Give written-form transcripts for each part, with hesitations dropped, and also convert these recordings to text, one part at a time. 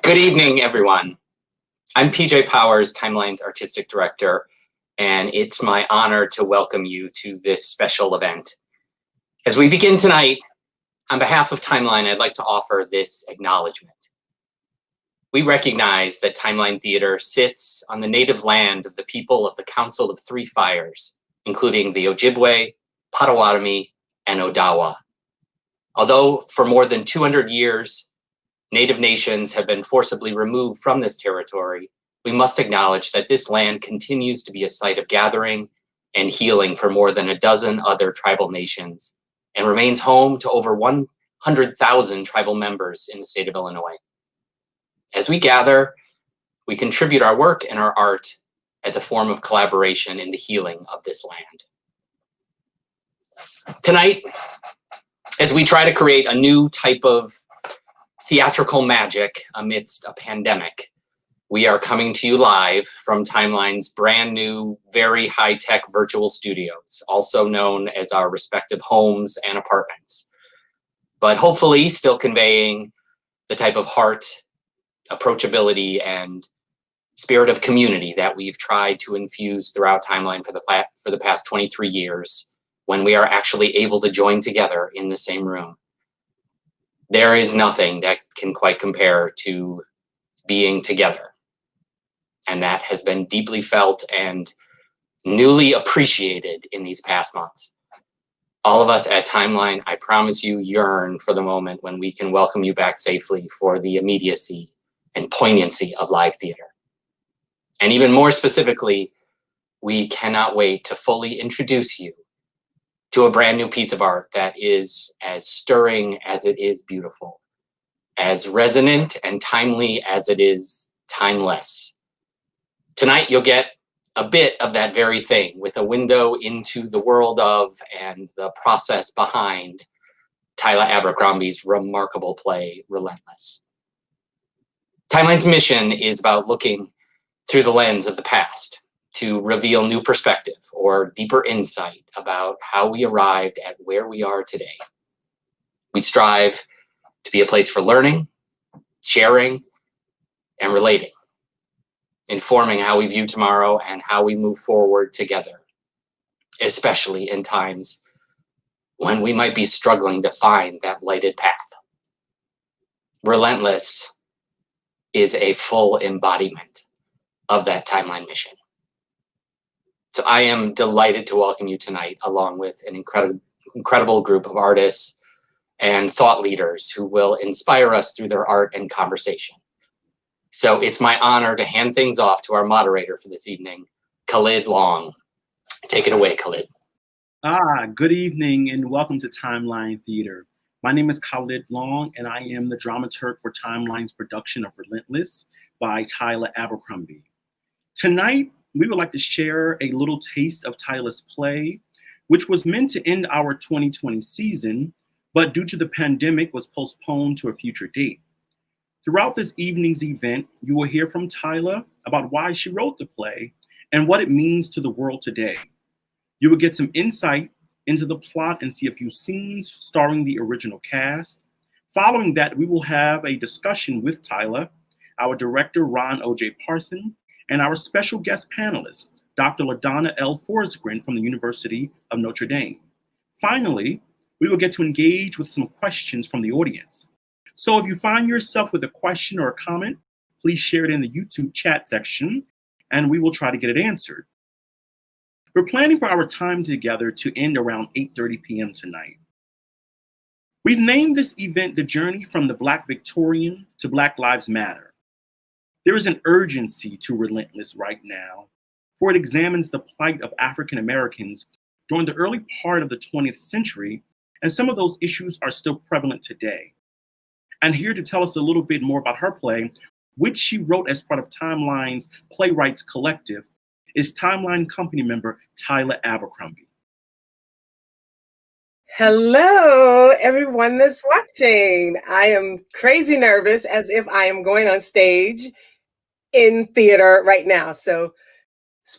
Good evening, everyone. I'm PJ Powers, Timeline's artistic director, and it's my honor to welcome you to this special event. As we begin tonight, on behalf of Timeline, I'd like to offer this acknowledgement. We recognize that Timeline Theater sits on the native land of the people of the Council of Three Fires, including the Ojibwe, Potawatomi, and Odawa. Although for more than 200 years, Native nations have been forcibly removed from this territory, we must acknowledge that this land continues to be a site of gathering and healing for more than a dozen other tribal nations and remains home to over 100,000 tribal members in the state of Illinois. As we gather, we contribute our work and our art as a form of collaboration in the healing of this land. Tonight, as we try to create a new type of theatrical magic amidst a pandemic, we are coming to you live from Timeline's brand new, very high-tech virtual studios, also known as our respective homes and apartments, but hopefully still conveying the type of heart, approachability, and spirit of community that we've tried to infuse throughout Timeline for the past 23 years, when we are actually able to join together in the same room. There is nothing that can quite compare to being together. And that has been deeply felt and newly appreciated in these past months. All of us at Timeline, I promise you, yearn for the moment when we can welcome you back safely for the immediacy and poignancy of live theater. And even more specifically, we cannot wait to fully introduce you to a brand new piece of art that is as stirring as it is beautiful, as resonant and timely as it is timeless. Tonight, you'll get a bit of that very thing with a window into the world of and the process behind Tyla Abercrumbie's remarkable play, Relentless. Timeline's mission is about looking through the lens of the past to reveal new perspective or deeper insight about how we arrived at where we are today. We strive to be a place for learning, sharing, and relating, informing how we view tomorrow and how we move forward together, especially in times when we might be struggling to find that lighted path. Relentless is a full embodiment of that Timeline mission. So I am delighted to welcome you tonight, along with an incredible group of artists and thought leaders who will inspire us through their art and conversation. So it's my honor to hand things off to our moderator for this evening, Khalid Long. Take it away, Khalid. Good evening and welcome to Timeline Theater. My name is Khalid Long and I am the dramaturg for Timeline's production of Relentless by Tyla Abercrumbie. Tonight, we would like to share a little taste of Tyla's play, which was meant to end our 2020 season, but due to the pandemic was postponed to a future date. Throughout this evening's event, you will hear from Tyla about why she wrote the play and what it means to the world today. You will get some insight into the plot and see a few scenes starring the original cast. Following that, we will have a discussion with Tyla, our director, Ron OJ Parson, and our special guest panelist, Dr. Ladonna L Forsgren from the University of Notre Dame. Finally, we will get to engage with some questions from the audience. So if you find yourself with a question or a comment, please share it in the YouTube chat section, and we will try to get it answered. We're planning for our time together to end around 8:30 p.m. tonight. We've named this event The Journey from the Black Victorian to Black Lives Matter. There is an urgency to Relentless right now, for it examines the plight of African Americans during the early part of the 20th century, and some of those issues are still prevalent today. And here to tell us a little bit more about her play, which she wrote as part of Timeline's Playwrights Collective, is Timeline company member Tyla Abercrumbie. Hello, everyone that's watching. I am crazy nervous, as if I am going on stage in theater right now. So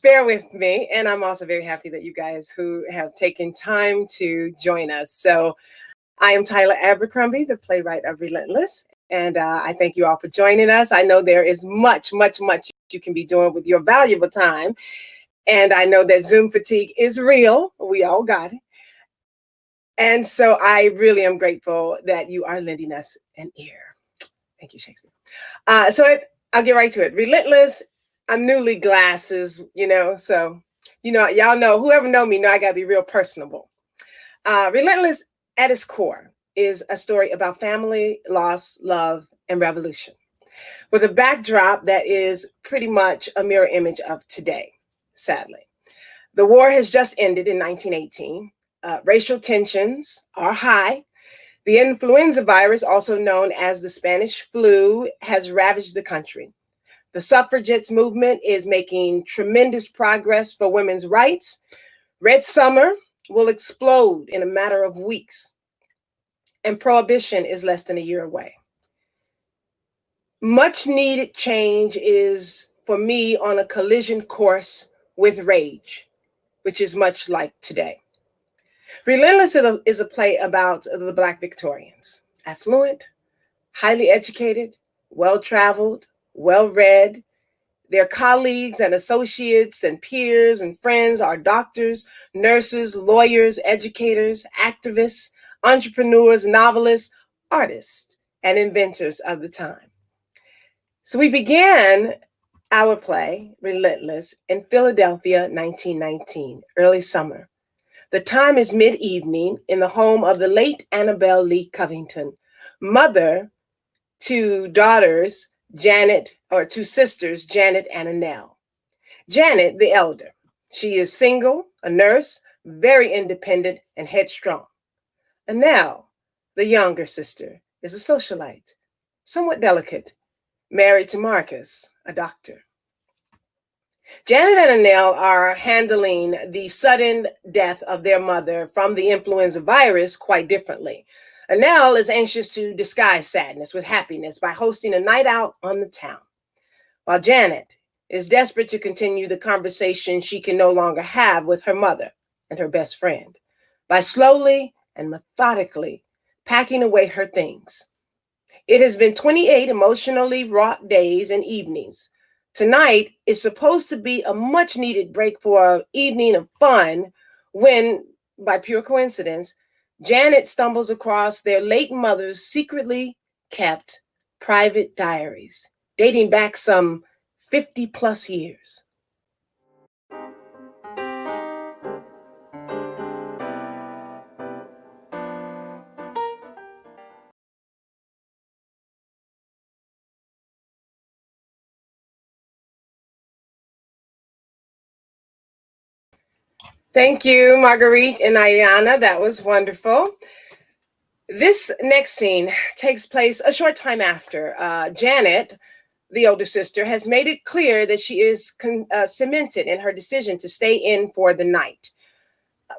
bear with me. And I'm also very happy that you guys who have taken time to join us. So I am Tyla Abercrumbie, the playwright of Relentless. And I thank you all for joining us. I know there is much, much, much you can be doing with your valuable time. And I know that Zoom fatigue is real. We all got it. And so I really am grateful that you are lending us an ear. Thank you, Shakespeare. I'll get right to it. Relentless. I'm newly glasses, so, y'all know, whoever know me know I gotta be real personable. Relentless at its core is a story about family, loss, love, and revolution, with a backdrop that is pretty much a mirror image of today, sadly. The war has just ended in 1918. Racial tensions are high. The influenza virus, also known as the Spanish flu, has ravaged the country. The suffragettes movement is making tremendous progress for women's rights. Red Summer will explode in a matter of weeks, and prohibition is less than a year away. Much needed change is, for me, on a collision course with rage, which is much like today. Relentless is a play about the Black Victorians, affluent, highly educated, well-traveled, well-read. Their colleagues and associates and peers and friends are doctors, nurses, lawyers, educators, activists, entrepreneurs, novelists, artists, and inventors of the time. So we began our play, Relentless, in Philadelphia, 1919, early summer. The time is mid-evening in the home of the late Annabelle Lee Covington, mother to two sisters, Janet and Annelle. Janet, the elder, she is single, a nurse, very independent and headstrong. Annelle, the younger sister, is a socialite, somewhat delicate, married to Marcus, a doctor. Janet and Annelle are handling the sudden death of their mother from the influenza virus quite differently. Annelle is anxious to disguise sadness with happiness by hosting a night out on the town, while Janet is desperate to continue the conversation she can no longer have with her mother and her best friend by slowly and methodically packing away her things. It has been 28 emotionally wrought days and evenings. Tonight is supposed to be a much needed break for an evening of fun when, by pure coincidence, Janet stumbles across their late mother's secretly kept private diaries dating back some 50 plus years. Thank you, Marguerite and Ayanna. That was wonderful. This next scene takes place a short time after. Janet, the older sister, has made it clear that she is cemented in her decision to stay in for the night.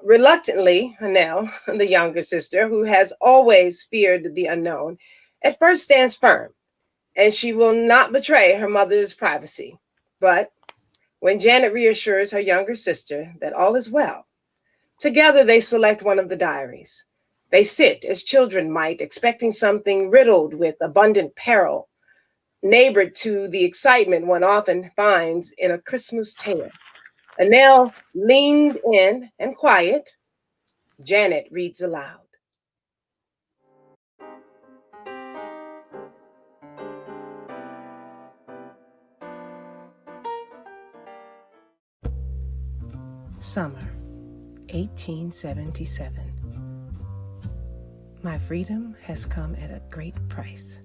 Reluctantly, Annelle, the younger sister, who has always feared the unknown, at first stands firm, and she will not betray her mother's privacy. But when Janet reassures her younger sister that all is well, together they select one of the diaries. They sit as children might, expecting something riddled with abundant peril, neighbored to the excitement one often finds in a Christmas tale. Annelle leaned in and quiet. Janet reads aloud. Summer, 1877. My freedom has come at a great price.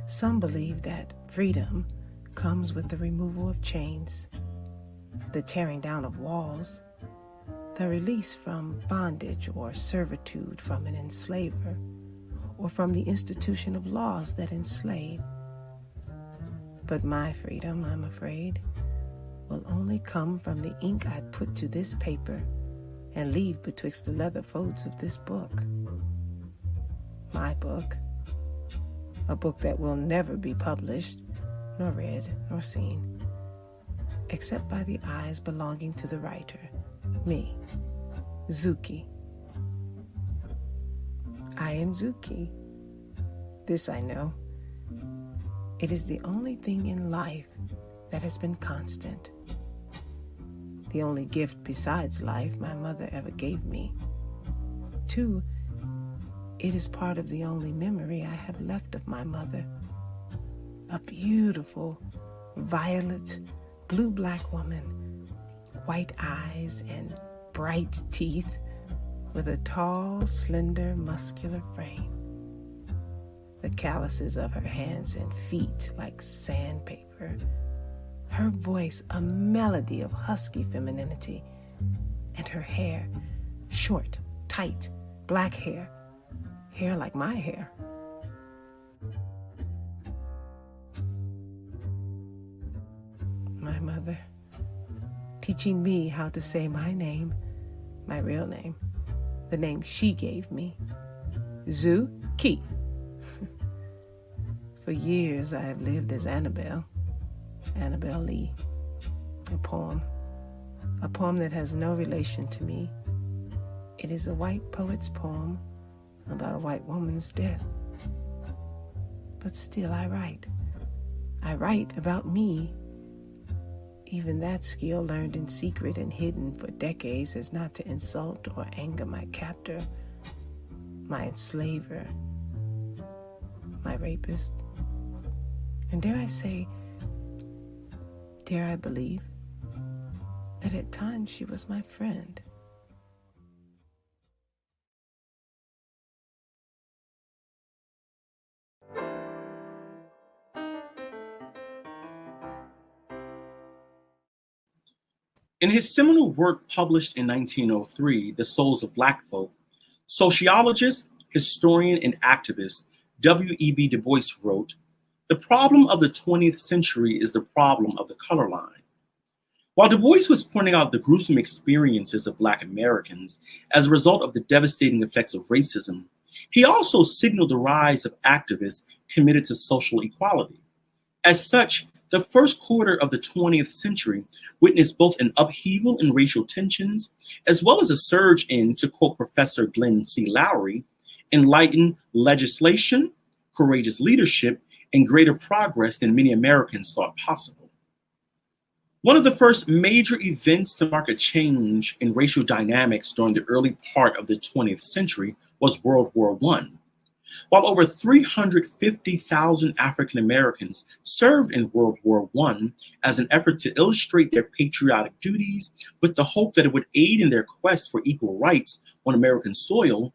Some believe that freedom comes with the removal of chains, the tearing down of walls, the release from bondage or servitude from an enslaver, or from the institution of laws that enslave. But my freedom, I'm afraid, will only come from the ink I put to this paper and leave betwixt the leather folds of this book. My book, a book that will never be published, nor read, nor seen, except by the eyes belonging to the writer, me, Zuki. I am Zuki, This I know. It is the only thing in life that has been constant. The only gift besides life my mother ever gave me. 2, it is part of the only memory I have left of my mother. A beautiful, violet, blue-black woman, white eyes and bright teeth, with a tall, slender, muscular frame. The calluses of her hands and feet like sandpaper. Her voice a melody of husky femininity. And her hair, short, tight, black hair. Hair like my hair. My mother, teaching me how to say my name, my real name, the name she gave me, Zuki. For years I have lived as Annabelle Lee, a poem that has no relation to me. It is a white poet's poem about a white woman's death. But still I write. I write about me. Even that skill learned in secret and hidden for decades is not to insult or anger my captor, my enslaver, my rapist. And dare I say, dare I believe, that at times she was my friend. In his seminal work published in 1903, The Souls of Black Folk, sociologist, historian, and activist W.E.B. Du Bois wrote, "The problem of the 20th century is the problem of the color line." While Du Bois was pointing out the gruesome experiences of Black Americans as a result of the devastating effects of racism, he also signaled the rise of activists committed to social equality. As such, the first quarter of the 20th century witnessed both an upheaval in racial tensions, as well as a surge in, to quote Professor Glenn C. Lowry, enlightened legislation, courageous leadership, and greater progress than many Americans thought possible. One of the first major events to mark a change in racial dynamics during the early part of the 20th century was World War I. While over 350,000 African Americans served in World War I as an effort to illustrate their patriotic duties with the hope that it would aid in their quest for equal rights on American soil,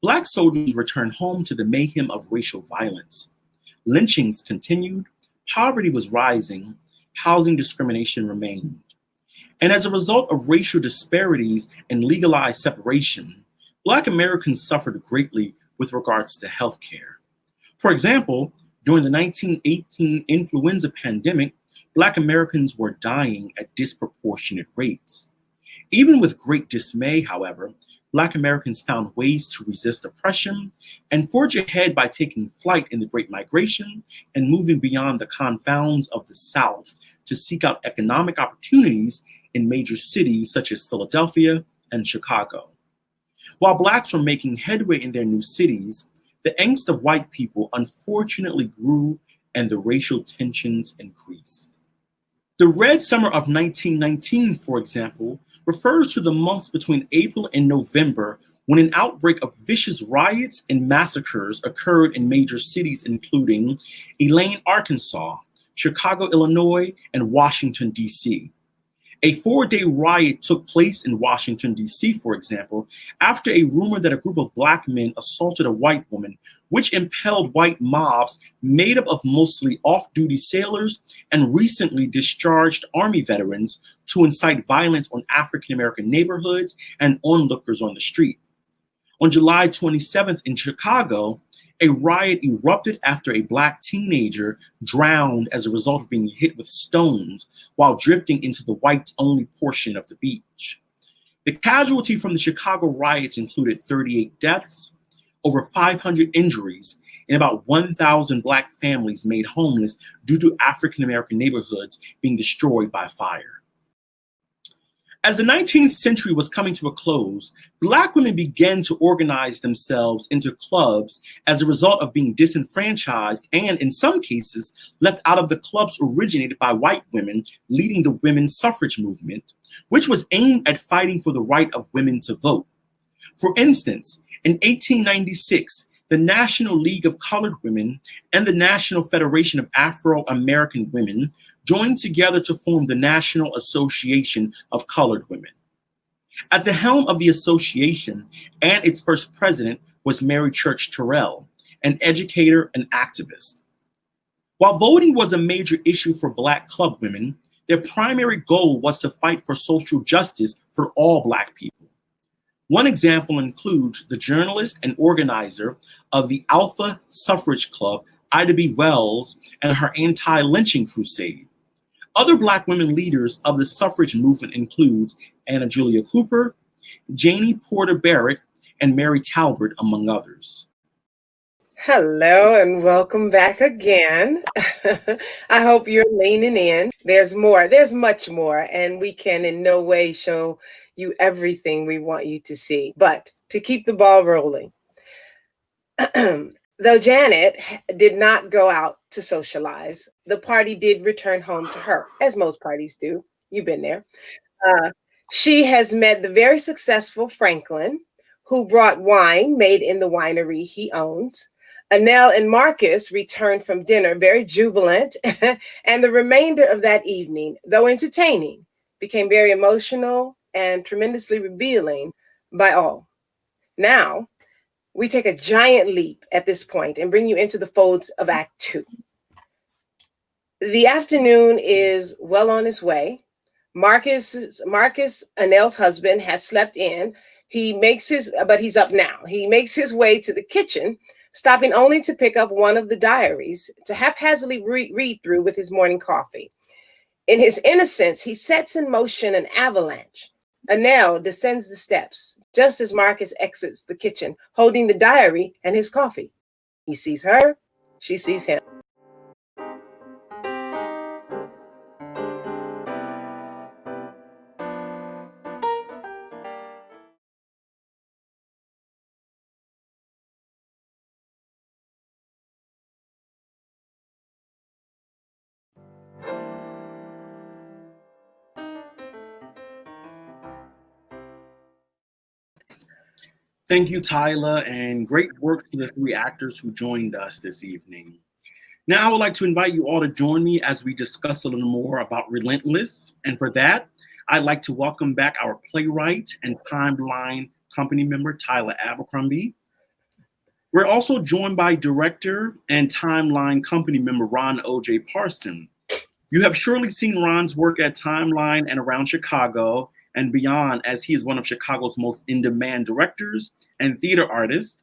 Black soldiers returned home to the mayhem of racial violence. Lynchings continued, poverty was rising, housing discrimination remained. And as a result of racial disparities and legalized separation, Black Americans suffered greatly with regards to healthcare. For example, during the 1918 influenza pandemic, Black Americans were dying at disproportionate rates. Even with great dismay, however, Black Americans found ways to resist oppression and forge ahead by taking flight in the Great Migration and moving beyond the confounds of the South to seek out economic opportunities in major cities such as Philadelphia and Chicago. While Blacks were making headway in their new cities, the angst of white people unfortunately grew and the racial tensions increased. The Red Summer of 1919, for example, refers to the months between April and November when an outbreak of vicious riots and massacres occurred in major cities including Elaine, Arkansas, Chicago, Illinois, and Washington, D.C. A 4-day riot took place in Washington, D.C., for example, after a rumor that a group of Black men assaulted a white woman, which impelled white mobs made up of mostly off-duty sailors and recently discharged Army veterans to incite violence on African-American neighborhoods and onlookers on the street. On July 27th in Chicago, a riot erupted after a Black teenager drowned as a result of being hit with stones while drifting into the whites-only portion of the beach. The casualty from the Chicago riots included 38 deaths, over 500 injuries, and about 1,000 Black families made homeless due to African-American neighborhoods being destroyed by fire. As the 19th century was coming to a close, Black women began to organize themselves into clubs as a result of being disenfranchised and, in some cases, left out of the clubs originated by white women leading the women's suffrage movement, which was aimed at fighting for the right of women to vote. For instance, in 1896, the National League of Colored Women and the National Federation of Afro-American Women joined together to form the National Association of Colored Women. At the helm of the association and its first president was Mary Church Terrell, an educator and activist. While voting was a major issue for Black club women, their primary goal was to fight for social justice for all Black people. One example includes the journalist and organizer of the Alpha Suffrage Club, Ida B. Wells, and her anti-lynching crusade. Other Black women leaders of the suffrage movement includes Anna Julia Cooper, Janie Porter Barrett, and Mary Talbot, among others. Hello and welcome back again. I hope you're leaning in. There's more, there's much more, and we can in no way show you everything we want you to see. But to keep the ball rolling, though Janet did not go out to socialize, the party did return home to her, as most parties do. You've been there. She has met the very successful Franklin, who brought wine made in the winery he owns. Annelle and Marcus returned from dinner very jubilant, and the remainder of that evening, though entertaining, became very emotional and tremendously revealing by all. Now, we take a giant leap at this point and bring you into the folds of Act 2. The afternoon is well on its way. Marcus, Annelle's husband, has slept in. But he's up now. He makes his way to the kitchen, stopping only to pick up one of the diaries to haphazardly read through with his morning coffee. In his innocence, he sets in motion an avalanche. Annelle descends the steps just as Marcus exits the kitchen, holding the diary and his coffee. He sees her, she sees him. Thank you, Tyla, and great work to the three actors who joined us this evening. Now I would like to invite you all to join me as we discuss a little more about Relentless. And for that, I'd like to welcome back our playwright and Timeline company member, Tyla Abercrumbie. We're also joined by director and Timeline company member, Ron OJ Parson. You have surely seen Ron's work at Timeline and around Chicago and beyond, as he is one of Chicago's most in-demand directors and theater artists.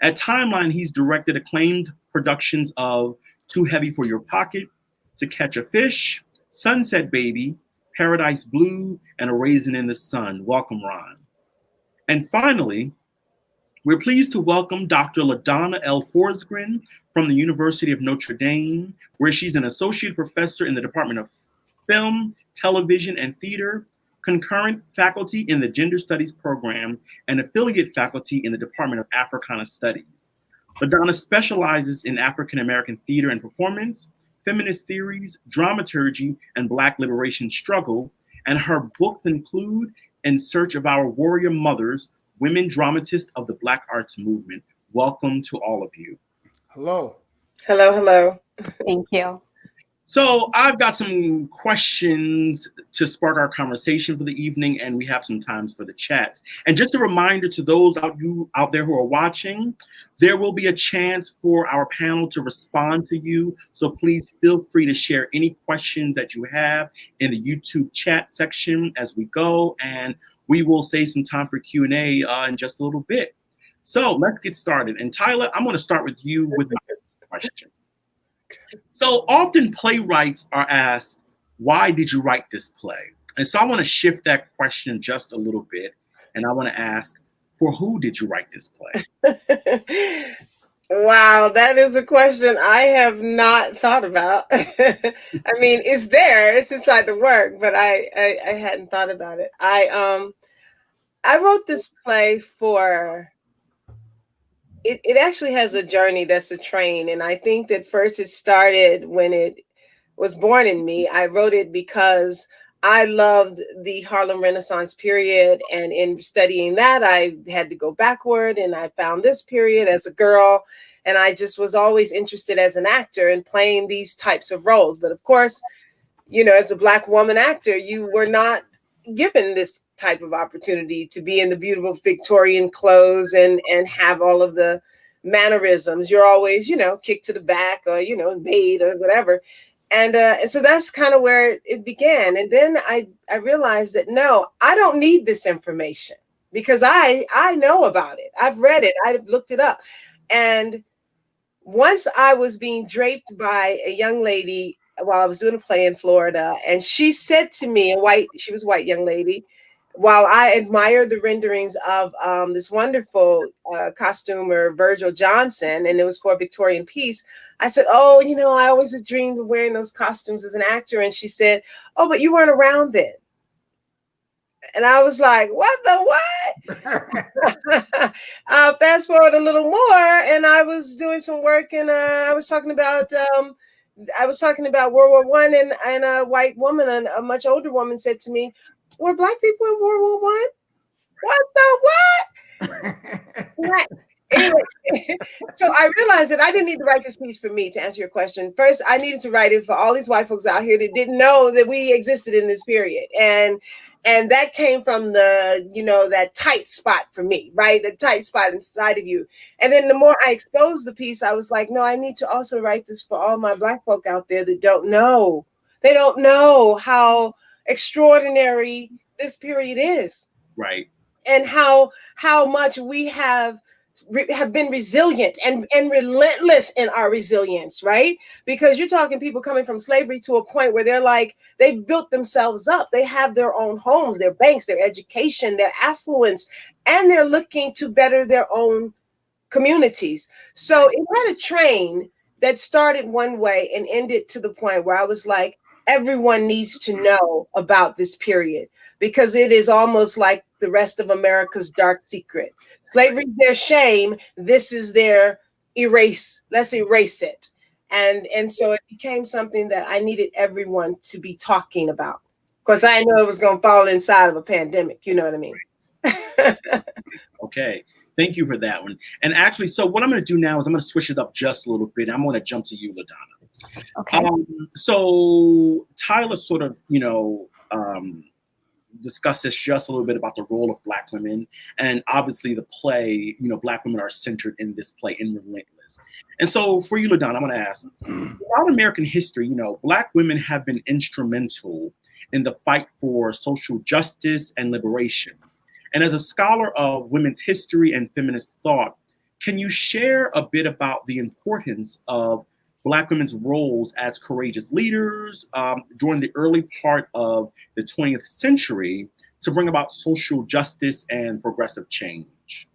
At Timeline, he's directed acclaimed productions of Too Heavy for Your Pocket, To Catch a Fish, Sunset Baby, Paradise Blue, and A Raisin in the Sun. Welcome, Ron. And finally, we're pleased to welcome Dr. Ladonna L Forsgren from the University of Notre Dame, where she's an associate professor in the Department of Film, Television, and Theater, concurrent faculty in the Gender Studies program, and affiliate faculty in the Department of Africana Studies. Ladonna specializes in African American theater and performance, feminist theories, dramaturgy, and Black liberation struggle, and her books include In Search of Our Warrior Mothers, Women Dramatists of the Black Arts Movement. Welcome to all of you. Hello. Hello, hello. Thank you. So I've got some questions to spark our conversation for the evening, and we have some times for the chat. And just a reminder to those out there who are watching, there will be a chance for our panel to respond to you. So please feel free to share any questions that you have in the YouTube chat section as we go, and we will save some time for Q&A in just a little bit. So let's get started. And Tyla, I'm going to start with you with my question. So often playwrights are asked, why did you write this play? And so I want to shift that question just a little bit. And I want to ask, for who did you write this play? Wow, that is a question I have not thought about. I mean, it's there, it's inside the work, but I hadn't thought about it. I wrote this play for it actually has a journey that's a train. And I think that first it started when it was born in me. I wrote it because I loved the Harlem Renaissance period. And in studying that, I had to go backward and I found this period as a girl. And I just was always interested as an actor in playing these types of roles. But of course, you know, as a Black woman actor, you were not given this type of opportunity to be in the beautiful Victorian clothes and have all of the mannerisms. You're always, you know, kicked to the back or, you know, made or whatever. And so that's kind of where it began. And then I realized that, no, I don't need this information because I know about it. I've read it. I've looked it up. And once I was being draped by a young lady while I was doing a play in Florida, and she said to me, she was a white young lady, while I admired the renderings of this wonderful costumer, Virgil Johnson, and it was for a Victorian piece, I said, oh, you know, I always had dreamed of wearing those costumes as an actor. And she said, oh, but you weren't around then. And I was like, what the what? Fast forward a little more, and I was doing some work, and I was talking about World War I, and a white woman, a much older woman, said to me, "Were Black people in World War I?" What the what? Anyway, so I realized that I didn't need to write this piece for me to answer your question. First, I needed to write it for all these white folks out here that didn't know that we existed in this period. And that came from the, you know, that tight spot for me, right? The tight spot inside of you. And then the more I exposed the piece, I was like, no, I need to also write this for all my Black folk out there that don't know. They don't know how extraordinary this period is. Right. And how much we have been resilient and relentless in our resilience, right? Because you're talking people coming from slavery to a point where they're like, they built themselves up. They have their own homes, their banks, their education, their affluence, and they're looking to better their own communities. So it had a train that started one way and ended to the point where I was like, everyone needs to know about this period because it is almost like the rest of America's dark secret. Slavery is their shame. This is their erase. Let's erase it. And so it became something that I needed everyone to be talking about because I know it was going to fall inside of a pandemic. You know what I mean? Okay. Thank you for that one. And actually, so what I'm going to do now is I'm going to switch it up just a little bit. I'm going to jump to you, Ladonna. Okay. So Tyla sort of, you know, discusses just a little bit about the role of Black women. And obviously the play, you know, Black women are centered in this play in Relentless. And so for you, Ladonna, I'm going to ask, throughout American history, you know, Black women have been instrumental in the fight for social justice and liberation. And as a scholar of women's history and feminist thought, can you share a bit about the importance of Black women's roles as courageous leaders during the early part of the 20th century to bring about social justice and progressive change?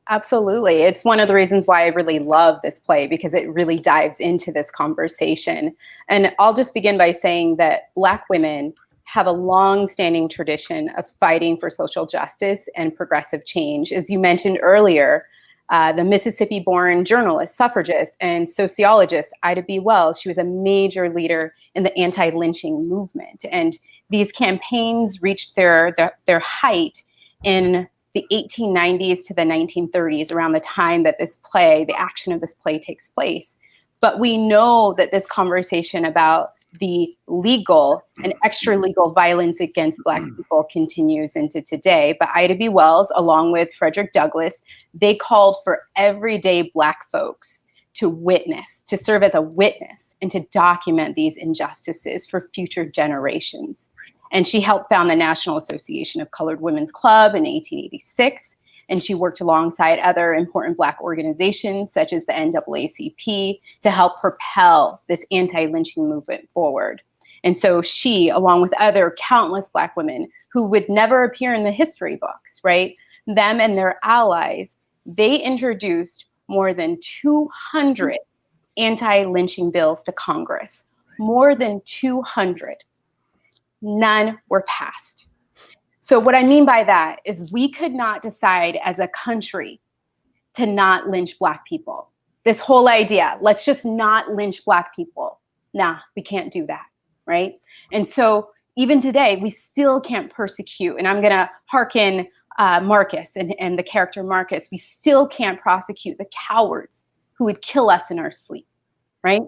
Absolutely. It's one of the reasons why I really love this play because it really dives into this conversation. And I'll just begin by saying that Black women have a long-standing tradition of fighting for social justice and progressive change. As you mentioned earlier, the Mississippi-born journalist, suffragist, and sociologist Ida B. Wells, she was a major leader in the anti-lynching movement. And these campaigns reached their height in the 1890s to the 1930s, around the time that this play, the action of this play takes place. But we know that this conversation about the legal and extra-legal violence against Black people continues into today. But Ida B. Wells, along with Frederick Douglass, they called for everyday Black folks to witness, to serve as a witness, and to document these injustices for future generations. And she helped found the National Association of Colored Women's Club in 1886. And she worked alongside other important Black organizations, such as the NAACP, to help propel this anti-lynching movement forward. And so she, along with other countless Black women who would never appear in the history books, right? Them and their allies, they introduced more than 200 anti-lynching bills to Congress. More than 200. None were passed. So what I mean by that is we could not decide as a country to not lynch Black people. This whole idea, let's just not lynch Black people. Nah, we can't do that, right? And so even today, we still can't persecute, and I'm gonna hearken Marcus and the character Marcus, we still can't prosecute the cowards who would kill us in our sleep, right?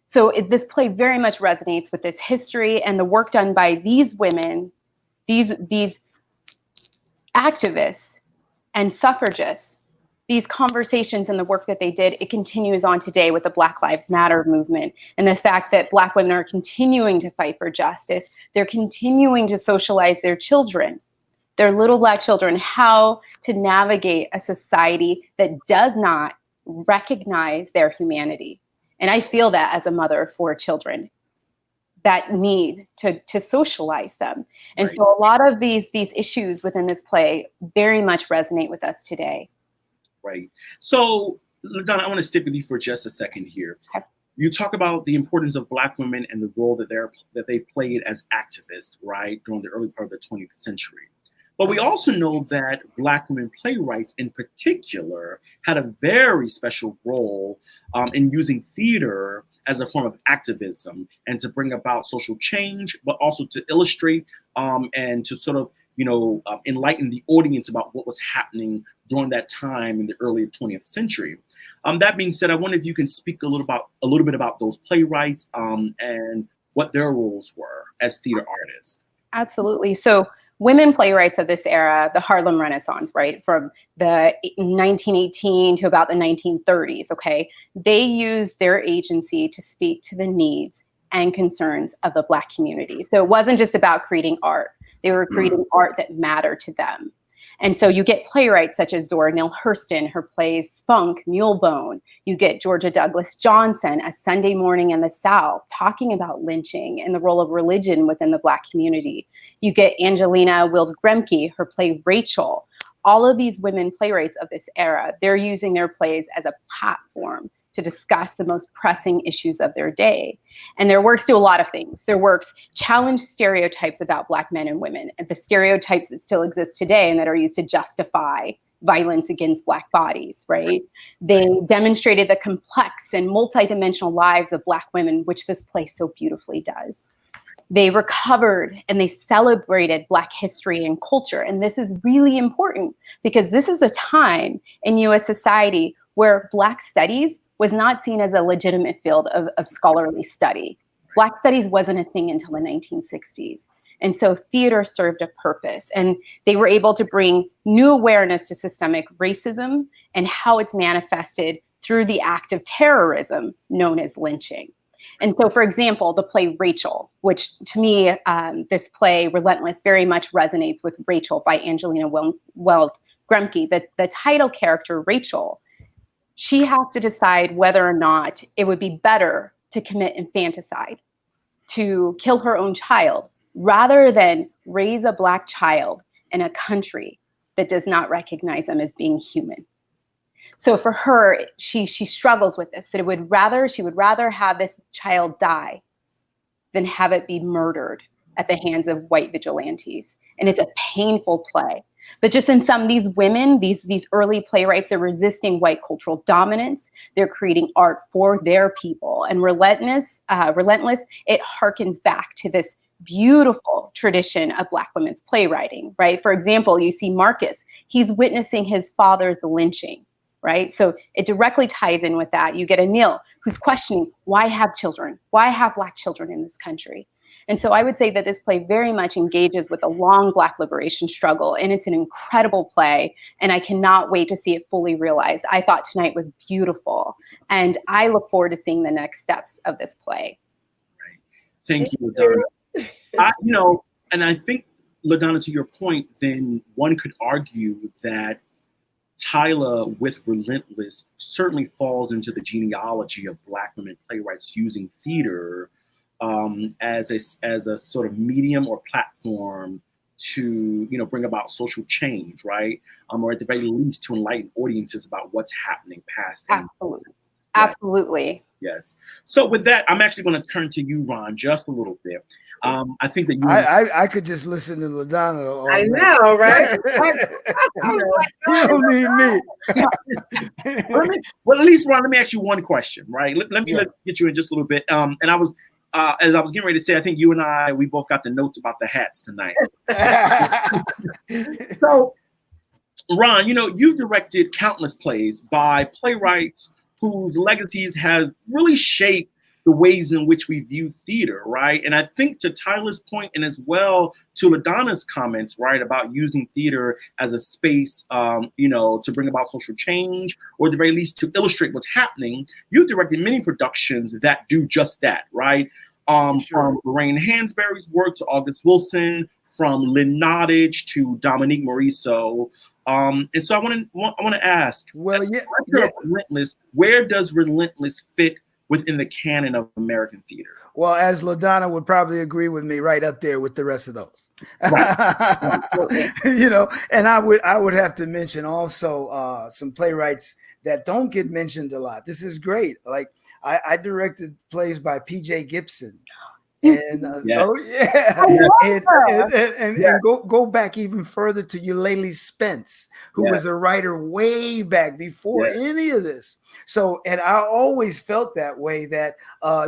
So this play very much resonates with this history and the work done by these women, these activists and suffragists, these conversations and the work that they did. It continues on today with the Black Lives Matter movement and the fact that Black women are continuing to fight for justice. They're continuing to socialize their children, their little Black children, how to navigate a society that does not recognize their humanity. And I feel that as a mother of 4 children, that need to socialize them. And Right. so a lot of these issues within this play very much resonate with us today. Right. So, Ladonna, I want to stick with you for just a second here. Okay. You talk about the importance of Black women and the role that they've played as activists, right, during the early part of the 20th century. But we also know that Black women playwrights in particular had a very special role in using theater as a form of activism and to bring about social change, but also to illustrate and to sort of, enlighten the audience about what was happening during that time in the early 20th century. That being said, I wonder if you can speak a little bit about those playwrights and what their roles were as theater artists. Absolutely. So women playwrights of this era, the Harlem Renaissance, right, from the 1918 to about the 1930s, okay, they used their agency to speak to the needs and concerns of the Black community. So it wasn't just about creating art. They were creating art that mattered to them. And so you get playwrights such as Zora Neale Hurston, her plays Spunk, Mulebone. You get Georgia Douglas Johnson, A Sunday Morning in the South, talking about lynching and the role of religion within the Black community. You get Angelina Wilde Gremke, her play Rachel. All of these women playwrights of this era, they're using their plays as a platform to discuss the most pressing issues of their day. And their works do a lot of things. Their works challenge stereotypes about Black men and women, and the stereotypes that still exist today and that are used to justify violence against Black bodies, right? They demonstrated the complex and multidimensional lives of Black women, which this play so beautifully does. They recovered and they celebrated Black history and culture. And this is really important because this is a time in US society where Black studies was not seen as a legitimate field of scholarly study. Black studies wasn't a thing until the 1960s. And so theater served a purpose, and they were able to bring new awareness to systemic racism and how it's manifested through the act of terrorism known as lynching. And so, for example, the play Rachel, which to me, this play Relentless very much resonates with Rachel by Angelina Wilde Gremke. The title character, Rachel, she has to decide whether or not it would be better to commit infanticide, to kill her own child, rather than raise a Black child in a country that does not recognize them as being human. So for her, she struggles with this, that she would rather have this child die than have it be murdered at the hands of white vigilantes. And it's a painful play. But just in some, these women, these early playwrights, they're resisting white cultural dominance. They're creating art for their people. And Relentless, it harkens back to this beautiful tradition of Black women's playwriting, right? For example, you see Marcus, he's witnessing his father's lynching, right? So it directly ties in with that. You get Anil, who's questioning, why have children? Why have Black children in this country? And so I would say that this play very much engages with a long Black liberation struggle, and it's an incredible play, and I cannot wait to see it fully realized. I thought tonight was beautiful, and I look forward to seeing the next steps of this play. Right. Thank you, Ladonna. And I think, Ladonna, to your point, then one could argue that Tyla with Relentless certainly falls into the genealogy of Black women playwrights using theater as a sort of medium or platform to, you know, bring about social change, right? Or at the very least to enlighten audiences about what's happening past and present. Absolutely. Yes. So with that, I'm actually going to turn to you, Ron, just a little bit. I think that you. I could just listen to Ladonna all I day. know, right? You don't need me. Well, at least, Ron, let me ask you one question, right? Let me get you in just a little bit. And I was, as I was getting ready to say, I think you and we both got the notes about the hats tonight. So, Ron, you know, you've directed countless plays by playwrights whose legacies have really shaped the ways in which we view theater, right? And I think to Tyla's point, and as well to Ladonna's comments, right, about using theater as a space, you know, to bring about social change, or at the very least to illustrate what's happening, you've directed many productions that do just that, right? From Lorraine Hansberry's work to August Wilson, from Lynn Nottage to Dominique Morisseau. And so I want to ask, Relentless, where does Relentless fit within the canon of American theater? Well, as Ladonna would probably agree with me, right up there with the rest of those. Right. You know, and I would have to mention also some playwrights that don't get mentioned a lot. This is great. Like I directed plays by P.J. Gibson. And and go back even further to Eulalie Spence, who was a writer way back before any of this. So, and I always felt that way, that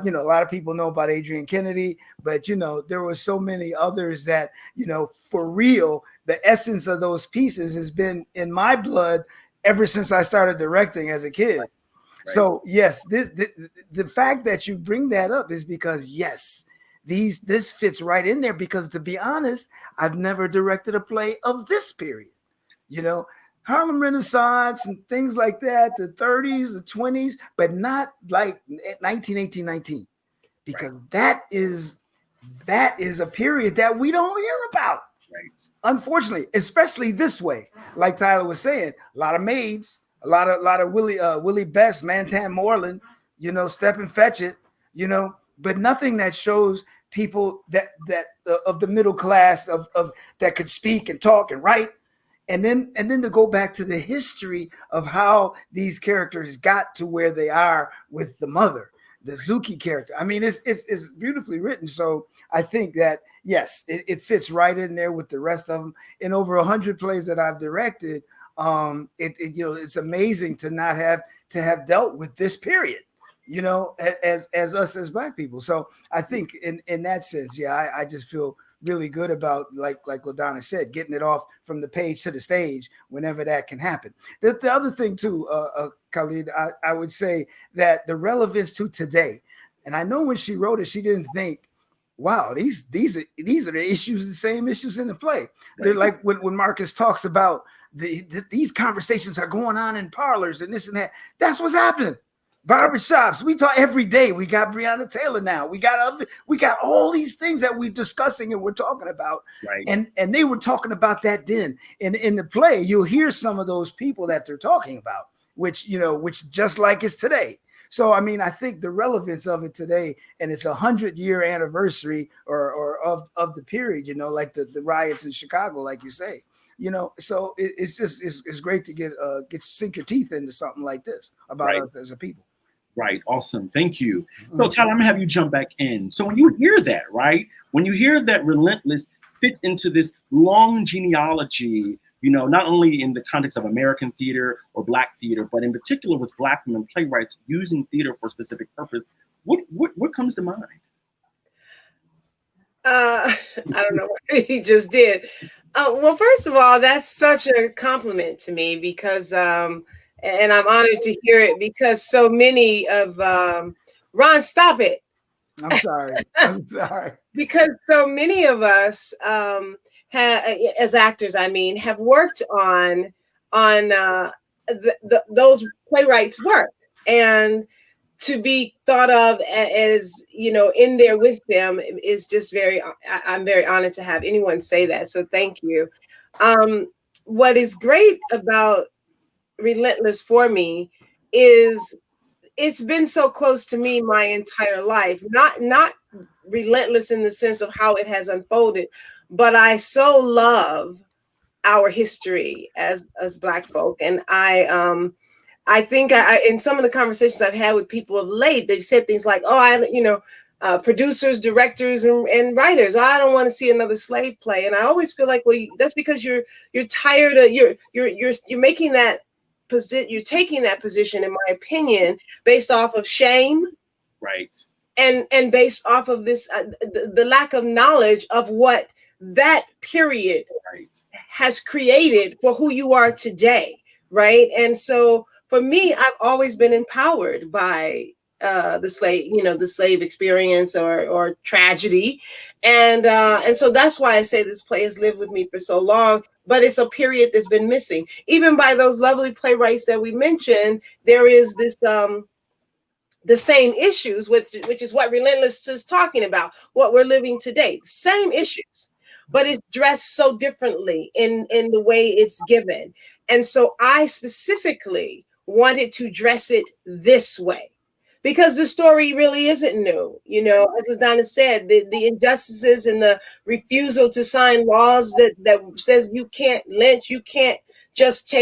you know, a lot of people know about Adrian Kennedy, but you know, there were so many others that, you know, for real, the essence of those pieces has been in my blood ever since I started directing as a kid. Right. So yes, the fact that you bring that up is because this fits right in there, because to be honest, I've never directed a play of this period. You know, Harlem Renaissance and things like that, the 30s, the 20s, but not like 1918, 19, because that is a period that we don't hear about. Right. Unfortunately, especially this way, like Tyler was saying, a lot of maids, a lot of Willie Best, Mantan Moreland, you know, Step and Fetch It, you know, but nothing that shows people that of the middle class of that could speak and talk and write, and then to go back to the history of how these characters got to where they are with the mother, the Zuki character. I mean, it's beautifully written. So I think that yes, it fits right in there with the rest of them. In over 100 plays that I've directed, you know, it's amazing to not have to have dealt with this period, you know, as us as Black people. So I think in that sense, I just feel really good about, like Ladonna said, getting it off from the page to the stage whenever that can happen. The other thing too, Khalid, I would say that the relevance to today, and I know when she wrote it, she didn't think, wow, these are the issues, the same issues in the play. Right. They're like when Marcus talks about these conversations are going on in parlors and this and that. That's what's happening. Barbershops, we talk every day. We got Breonna Taylor now. We got all these things that we're discussing and we're talking about. Right. And they were talking about that then. And in the play, you'll hear some of those people that they're talking about, which just like it's today. So I mean, I think the relevance of it today, and it's 100-year anniversary or of the period, you know, like the riots in Chicago, like you say. You know, so it's great to get sink your teeth into something like this about us as a people. Right. Awesome. Thank you. So Tyler, I'm gonna have you jump back in. So when you hear that, right? When you hear that Relentless fits into this long genealogy, you know, not only in the context of American theater or Black theater, but in particular with Black women playwrights using theater for a specific purpose, what comes to mind? I don't know what he just did. Well, first of all, that's such a compliment to me because, and I'm honored to hear it because so many of, Ron, stop it. I'm sorry. I'm sorry. Because so many of us, as actors, I mean, have worked on those playwrights' work, and to be thought of as, you know, in there with them is just I'm very honored to have anyone say that. So thank you. What is great about Relentless for me is it's been so close to me my entire life, not relentless in the sense of how it has unfolded, but I so love our history as Black folk. And I think in some of the conversations I've had with people of late, they've said things like, "Oh, producers, directors, and writers, I don't want to see another slave play." And I always feel like, well, that's because you're tired of you're making that position, you're taking that position, in my opinion, based off of shame, right, and based off of this the lack of knowledge of what that period has created for who you are today, right? And so for me, I've always been empowered by the slave experience or tragedy, and so that's why I say this play has lived with me for so long. But it's a period that's been missing, even by those lovely playwrights that we mentioned. There is this the same issues, which is what Relentless is talking about, what we're living today, the same issues, but it's dressed so differently in the way it's given. And so I specifically wanted to dress it this way, because the story really isn't new. As Ladonna said, the injustices and the refusal to sign laws that says you can't lynch, you can't just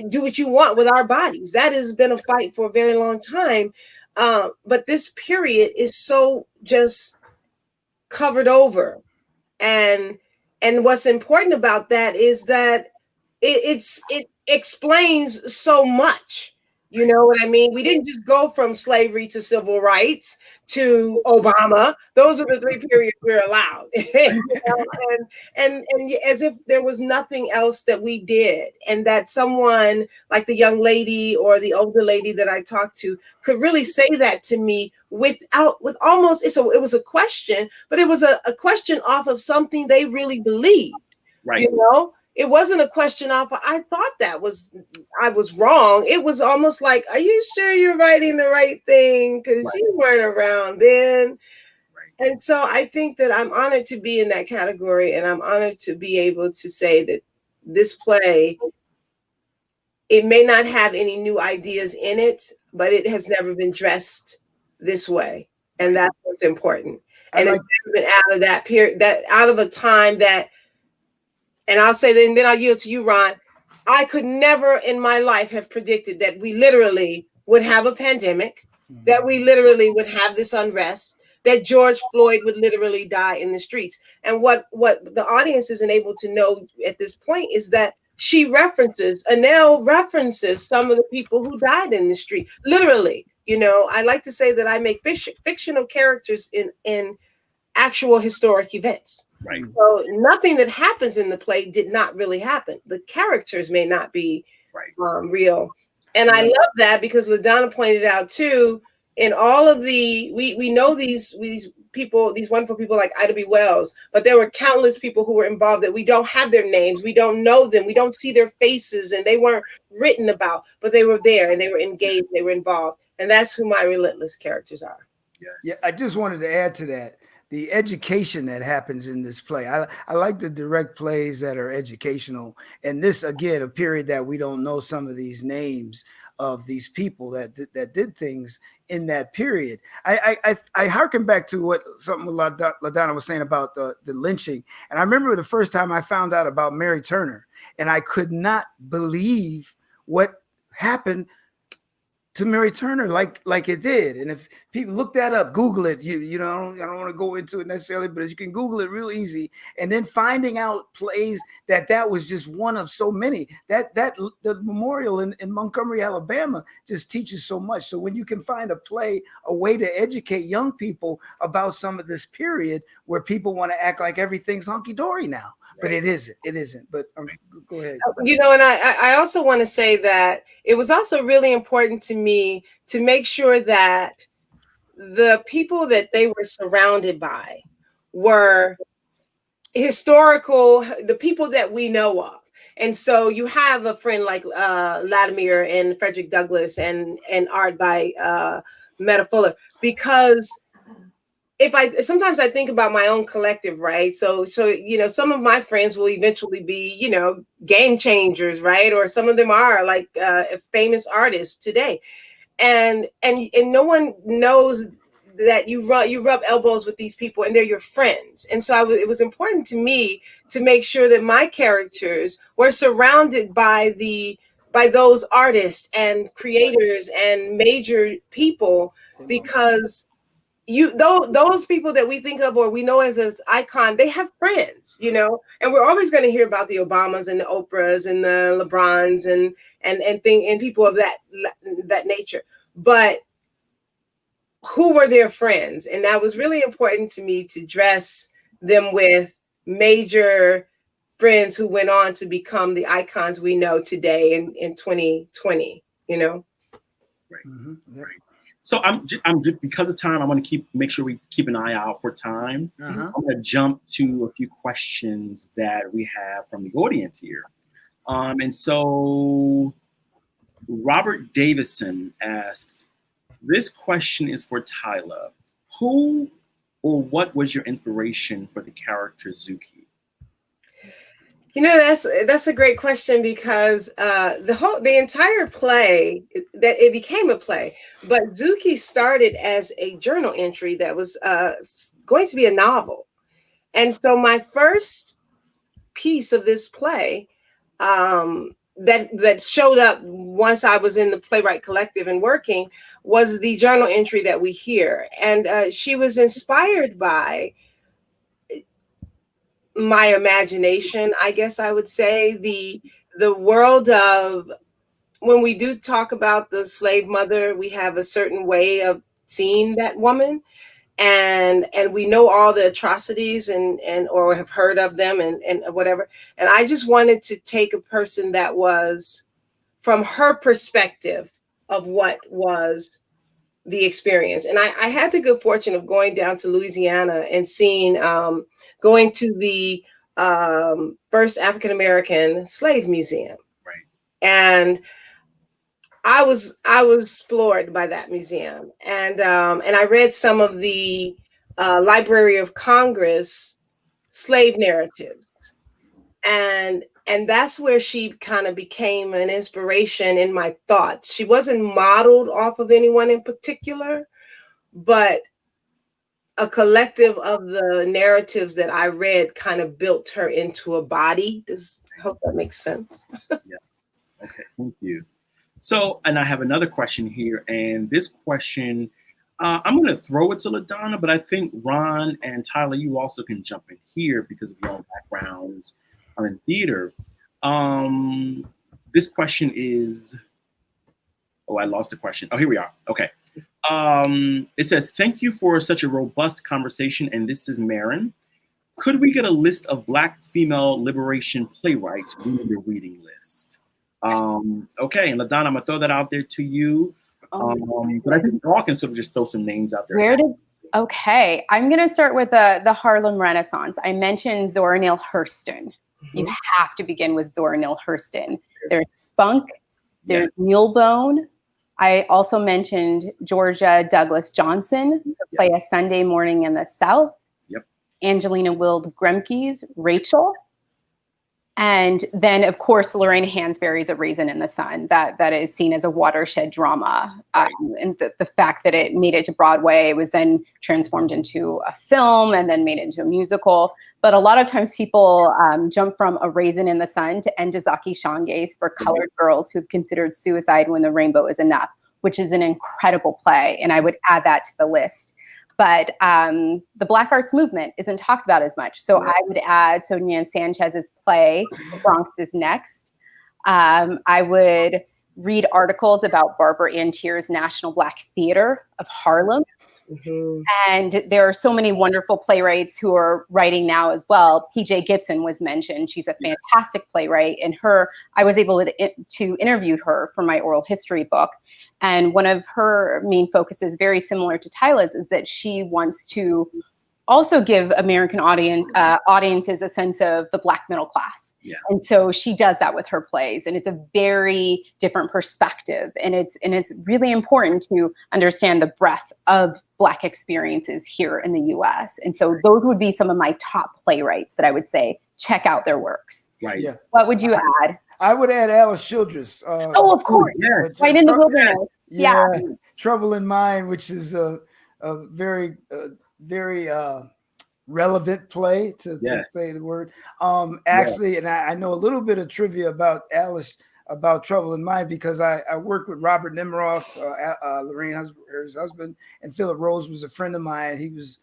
do what you want with our bodies. That has been a fight for a very long time. But this period is so just covered over. And what's important about that is that it explains so much. You know what I mean? We didn't just go from slavery to civil rights to Obama. Those are the three periods we're allowed. And as if there was nothing else that we did, and that someone like the young lady or the older lady that I talked to could really say that to me with almost, it was a question, but it was a question off of something they really believed. Right. It wasn't a question off of, I thought I was wrong. It was almost like, are you sure you're writing the right thing? Because you weren't around then. Right. And so I think that I'm honored to be in that category, and I'm honored to be able to say that this play, it may not have any new ideas in it, but it has never been dressed this way. And that's what's important. And it's never been out of that period, out of a time that, and I'll say that, and then I'll yield to you, Ron. I could never in my life have predicted that we literally would have a pandemic, that we literally would have this unrest, that George Floyd would literally die in the streets. And what the audience isn't able to know at this point is that Anel references some of the people who died in the street. Literally, I like to say that I make fictional characters in actual historic events. Right. So nothing that happens in the play did not really happen. The characters may not be real. And I love that, because Ladonna pointed out too, in all of we know these people, these wonderful people like Ida B. Wells, but there were countless people who were involved that we don't have their names, we don't know them, we don't see their faces, and they weren't written about, but they were there and they were engaged, they were involved. And that's who my Relentless characters are. Yes. Yeah, I just wanted to add to that. The education that happens in this play. I like the direct plays that are educational. And this, again, a period that we don't know some of these names of these people that did things in that period. I hearken back to something Ladonna was saying about the lynching. And I remember the first time I found out about Mary Turner, and I could not believe what happened to Mary Turner like it did. And if people look that up, Google it, I don't want to go into it necessarily, but you can Google it real easy. And then finding out plays that was just one of so many, that the memorial in Montgomery, Alabama just teaches so much. So when you can find a way to educate young people about some of this period where people want to act like everything's hunky-dory now, but it isn't. But go ahead. And I also want to say that it was also really important to me to make sure that the people that they were surrounded by were the people that we know of. And so you have a friend like Latimer and Frederick Douglass and art by Meta Fuller, because sometimes I think about my own collective, right? So some of my friends will eventually be, game changers, right? Or some of them are like famous artists today. And no one knows that you rub elbows with these people and they're your friends. And so it was important to me to make sure that my characters were surrounded by those artists and creators and major people, because those people that we think of or we know as icon, they have friends, and we're always going to hear about the Obamas and the Oprahs and the LeBrons and people of that nature. But who were their friends? And that was really important to me, to dress them with major friends who went on to become the icons we know today in 2020, Right. Mm-hmm. Yeah. Right. So I'm just, because of time, I want to make sure we keep an eye out for time. Uh-huh. I'm going to jump to a few questions that we have from the audience here. And so Robert Davison asks, this question is for Tyla. Who or what was your inspiration for the character Zuki? That's a great question, because the entire play, that it became a play, but Zuki started as a journal entry that was going to be a novel. And so my first piece of this play that showed up once I was in the Playwright Collective and working was the journal entry that we hear. And she was inspired by my imagination, I guess I would say, the world of, when we do talk about the slave mother, we have a certain way of seeing that woman, and we know all the atrocities and or have heard of them and whatever. And I just wanted to take a person that was from her perspective of what was the experience. And I had the good fortune of going down to Louisiana and seeing, going to the first African-American slave museum. Right. And I was floored by that museum. And I read some of the Library of Congress slave narratives. And that's where she kind of became an inspiration in my thoughts. She wasn't modeled off of anyone in particular, but a collective of the narratives that I read kind of built her into a body. I hope that makes sense. Yes. Okay, thank you. So, and I have another question here, and this question, I'm going to throw it to Ladonna, but I think Ron and Tyla, you also can jump in here because of your own backgrounds in theater. This question is, I lost the question. Oh, here we are. Okay. It says, thank you for such a robust conversation, and this is Marin. Could we get a list of Black female liberation playwrights in your reading list? Okay, and Ladonna, I'm gonna throw that out there to you. But I think we all can sort of just throw some names out there. Okay, I'm gonna start with the Harlem Renaissance. I mentioned Zora Neale Hurston. Mm-hmm. You have to begin with Zora Neale Hurston. There's Spunk, there's Mulebone. I also mentioned Georgia Douglas Johnson, play A Sunday Morning in the South. Yep. Angelina Wild Gremke's Rachel. And then, of course, Lorraine Hansberry's A Raisin in the Sun. That is seen as a watershed drama. And the fact that it made it to Broadway, was then transformed into a film and then made into a musical. But a lot of times people jump from A Raisin in the Sun to Ndizaki Shange's For Colored Girls Who've Considered Suicide When the Rainbow Is Enough, which is an incredible play. And I would add that to the list. But the Black Arts Movement isn't talked about as much. So I would add Sonia Sanchez's play, The Bronx is Next. I would read articles about Barbara Ann Teer's National Black Theater of Harlem. Mm-hmm. And there are so many wonderful playwrights who are writing now as well. P.J. Gibson was mentioned. She's a fantastic playwright. And I was able to interview her for my oral history book. And one of her main focuses, very similar to Tyla's, is that she wants to also give American audiences a sense of the Black middle class. Yeah. And so she does that with her plays, and it's a very different perspective. And it's really important to understand the breadth of Black experiences here in the U.S. And so those would be some of my top playwrights that I would say check out their works. Right. Yeah. What would you add? I would add Alice Childress. Of course. Yes. Right in the Wilderness. Yeah. Trouble in Mind, which is very relevant play to say the word. Actually, and I know a little bit of trivia about Alice, about Trouble in Mind, because I worked with Robert Nemiroff, Lorraine, her husband, and Philip Rose was a friend of mine. He was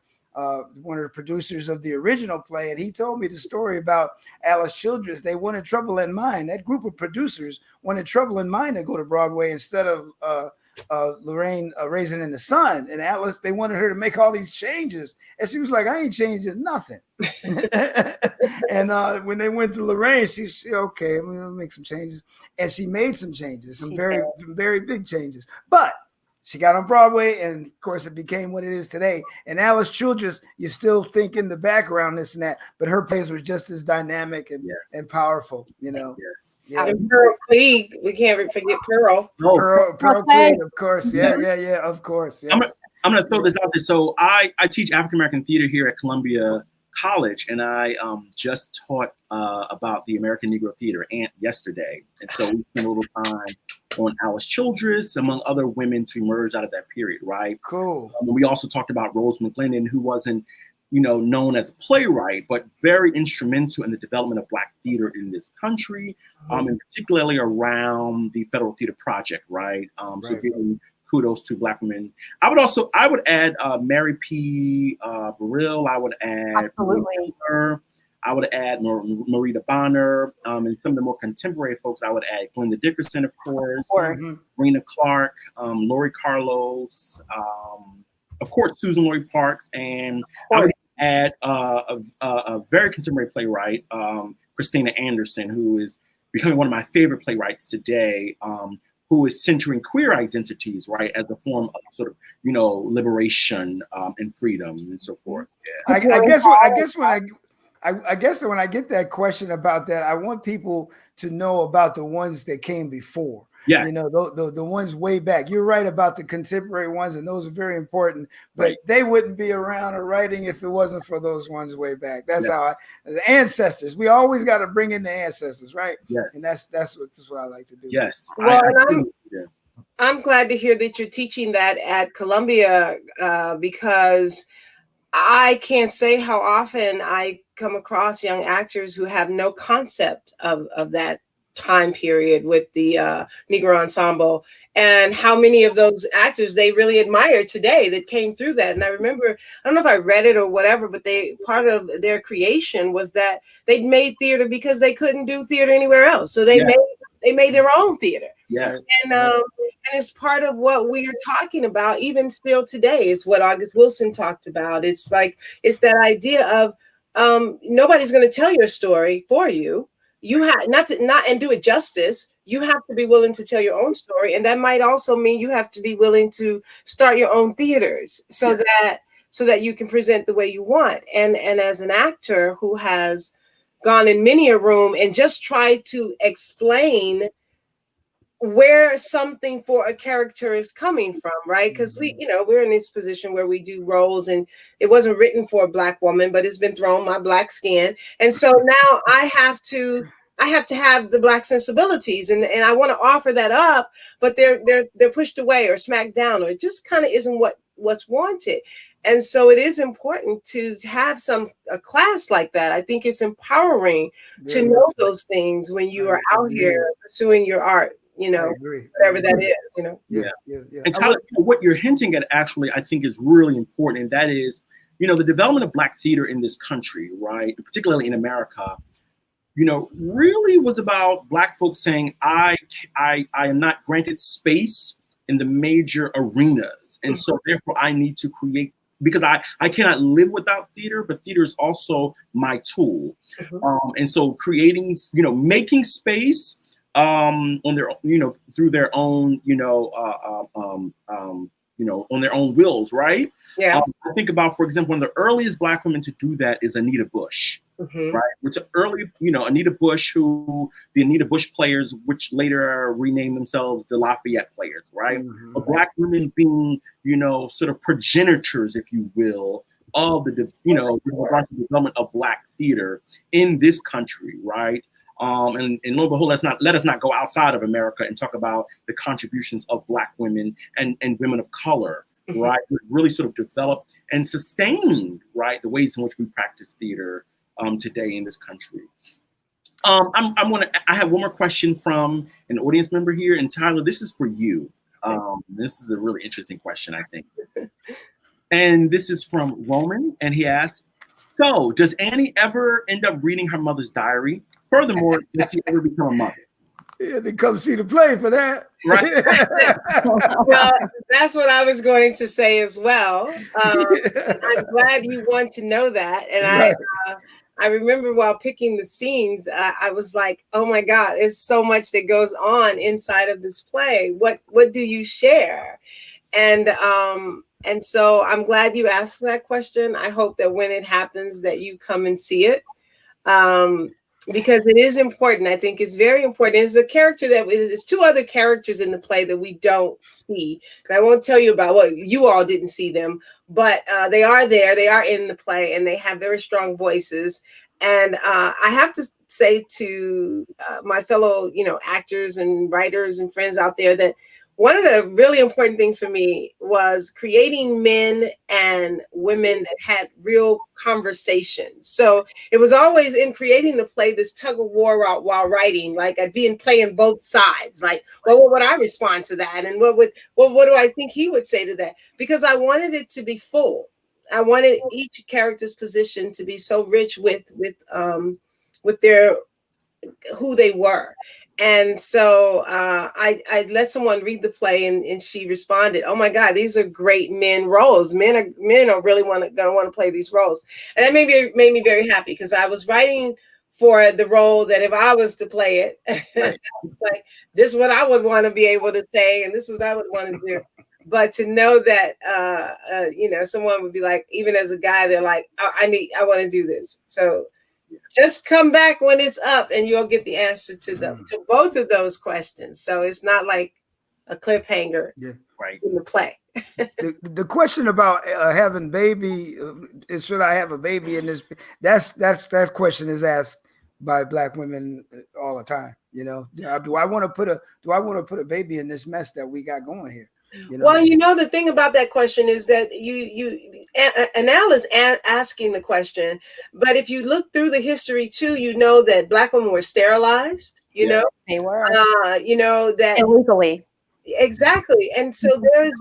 one of the producers of the original play, and he told me the story about Alice Childress. They wanted Trouble in Mind. That group of producers wanted Trouble in Mind to go to Broadway instead of Lorraine Raisin in the Sun. And Alice, they wanted her to make all these changes, and she was like, I ain't changing nothing. And when they went to Lorraine, she okay, I'm gonna make some changes, and she made some changes, some very big changes, but she got on Broadway, and of course it became what it is today. And Alice Childress, you still think in the background this and that, but her plays were just as dynamic and powerful, you know. Yeah. And Pearl Cleage, we can't forget Pearl. No, Pearl Cleage, of course. Yeah, of course. Yes. I'm gonna throw this out there. So I teach African American theater here at Columbia College, and I just taught about the American Negro Theater yesterday, and so we spent a little time on Alice Childress, among other women to emerge out of that period, right? Cool. We also talked about Rose McGlennon, who wasn't, known as a playwright, but very instrumental in the development of Black theater in this country, and particularly around the Federal Theater Project, right? So giving kudos to Black women. I would add Mary P. Burrill. I would add her. I would add Marita Bonner, and some of the more contemporary folks. I would add Glenda Dickerson, of course, Rena Clark, Lori Carlos, of course, Susan Lori Parks, and I would add a very contemporary playwright, Christina Anderson, who is becoming one of my favorite playwrights today, who is centering queer identities, right, as a form of sort of, liberation and freedom and so forth. Yeah. I guess when I get that question about that, I want people to know about the ones that came before. Yeah, the ones way back. You're right about the contemporary ones, and those are very important. But they wouldn't be around or writing if it wasn't for those ones way back. That's how the ancestors. We always got to bring in the ancestors, right? Yes, and that's what I like to do. Yes. Well, I'm glad to hear that you're teaching that at Columbia because I can't say how often I come across young actors who have no concept of that time period with the Negro Ensemble, and how many of those actors they really admire today that came through that. And I remember, I don't know if I read it or whatever, but part of their creation was that they'd made theater because they couldn't do theater anywhere else. So they made their own theater. Yes. And it's part of what we are talking about, even still today. It's what August Wilson talked about. It's that idea of nobody's going to tell your story for you. You have not and do it justice. You have to be willing to tell your own story, and that might also mean you have to be willing to start your own theaters so that you can present the way you want. And as an actor who has gone in many a room and just tried to explain where something for a character is coming from, right? Because we're in this position where we do roles, and it wasn't written for a Black woman, but it's been thrown my Black skin, and so now I have to have the Black sensibilities, and I want to offer that up, but they're pushed away or smacked down, or it just kind of isn't what's wanted. And so it is important to have a class like that. I think it's empowering to know those things when you are out here pursuing your art. Whatever that is, Yeah. And Tyler, what you're hinting at actually, I think is really important. And that is, the development of Black theater in this country, right, particularly in America, really was about Black folks saying, I am not granted space in the major arenas. And so therefore I need to create, because I cannot live without theater, but theater is also my tool. And so creating, making space on their, through their own, on their own wills, right? Yeah. I think about, for example, one of the earliest Black women to do that is Anita Bush, right? Which early, Anita Bush, who the Anita Bush players, which later renamed themselves the Lafayette players, right? But Black women being, sort of progenitors, if you will, of the development of Black theater in this country, right? And lo and behold, let us not go outside of America and talk about the contributions of Black women and women of color right? Really sort of developed and sustained, right, the ways in which we practice theater today in this country. I have one more question from an audience member here, and Tyler, this is for you. This is a really interesting question, I think. And this is from Roman, and he asks, so does Annie ever end up reading her mother's diary? Furthermore, does she ever become a mother? Yeah, they come see the play for that. Right. Well, that's what I was going to say as well. I'm glad you want to know that. And Right. I remember while picking the scenes, I was like, oh my God, there's so much that goes on inside of this play. What do you share? And so I'm glad you asked that question. I hope that when it happens that you come and see it. Because it is important. I think it's very important. There's a character there's two other characters in the play that we don't see. And I won't tell you about you all didn't see them, but they are there. They are in the play, and they have very strong voices. And I have to say to my fellow, actors and writers and friends out there that one of the really important things for me was creating men and women that had real conversations. So it was always in creating the play, this tug of war while writing, like I'd be playing both sides. Like, well, what would I respond to that? And what do I think he would say to that? Because I wanted it to be full. I wanted each character's position to be so rich with their who they were. And so I let someone read the play, and she responded, "Oh my God, these are great men roles. Men are really gonna want to play these roles." And that made me very happy, because I was writing for the role that if I was to play it, it's like, this is what I would want to be able to say, and this is what I would want to do. But to know that someone would be like, even as a guy, they're like, I want to do this. So just come back when it's up, and you'll get the answer to both of those questions. So it's not like a cliffhanger, right, in the play. The question about having baby, should I have a baby in this? That question is asked by Black women all the time. Do I want to put a baby in this mess that we got going here? Well, the thing about that question is that Anal is asking the question, but if you look through the history too, that Black women were sterilized. They were. That illegally. Exactly. And so there's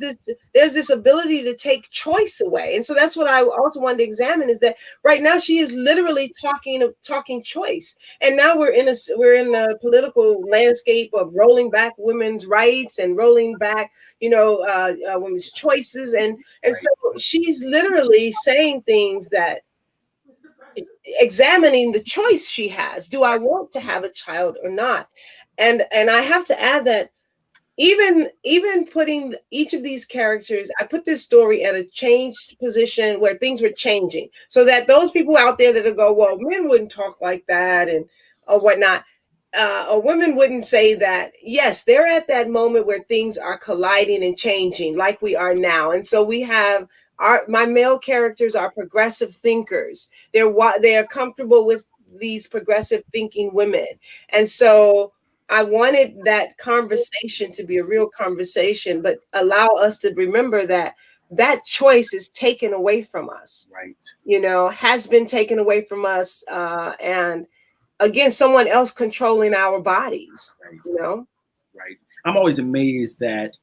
this ability to take choice away. And so that's what I also wanted to examine, is that right now she is literally talking choice. And now we're in a political landscape of rolling back women's rights and rolling back, women's choices. And so she's literally saying things that examining the choice she has. Do I want to have a child or not? And I have to add that even putting each of these characters, I put this story at a changed position where things were changing, so that those people out there that go, well, men wouldn't talk like that or whatnot, or women wouldn't say that. Yes, they're at that moment where things are colliding and changing like we are now. And so we have my male characters are progressive thinkers. They are comfortable with these progressive thinking women. And so I wanted that conversation to be a real conversation, but allow us to remember that choice is taken away from us. Right. Has been taken away from us. And again, someone else controlling our bodies, Right. I'm always amazed that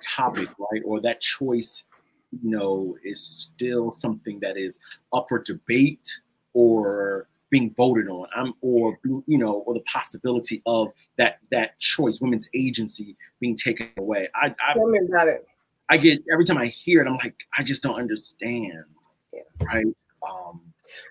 topic, right, or that choice, is still something that is up for debate or being voted on, or the possibility of that choice, women's agency being taken away. Tell me about it. I get, every time I hear it, I'm like, I just don't understand. Yeah. Right.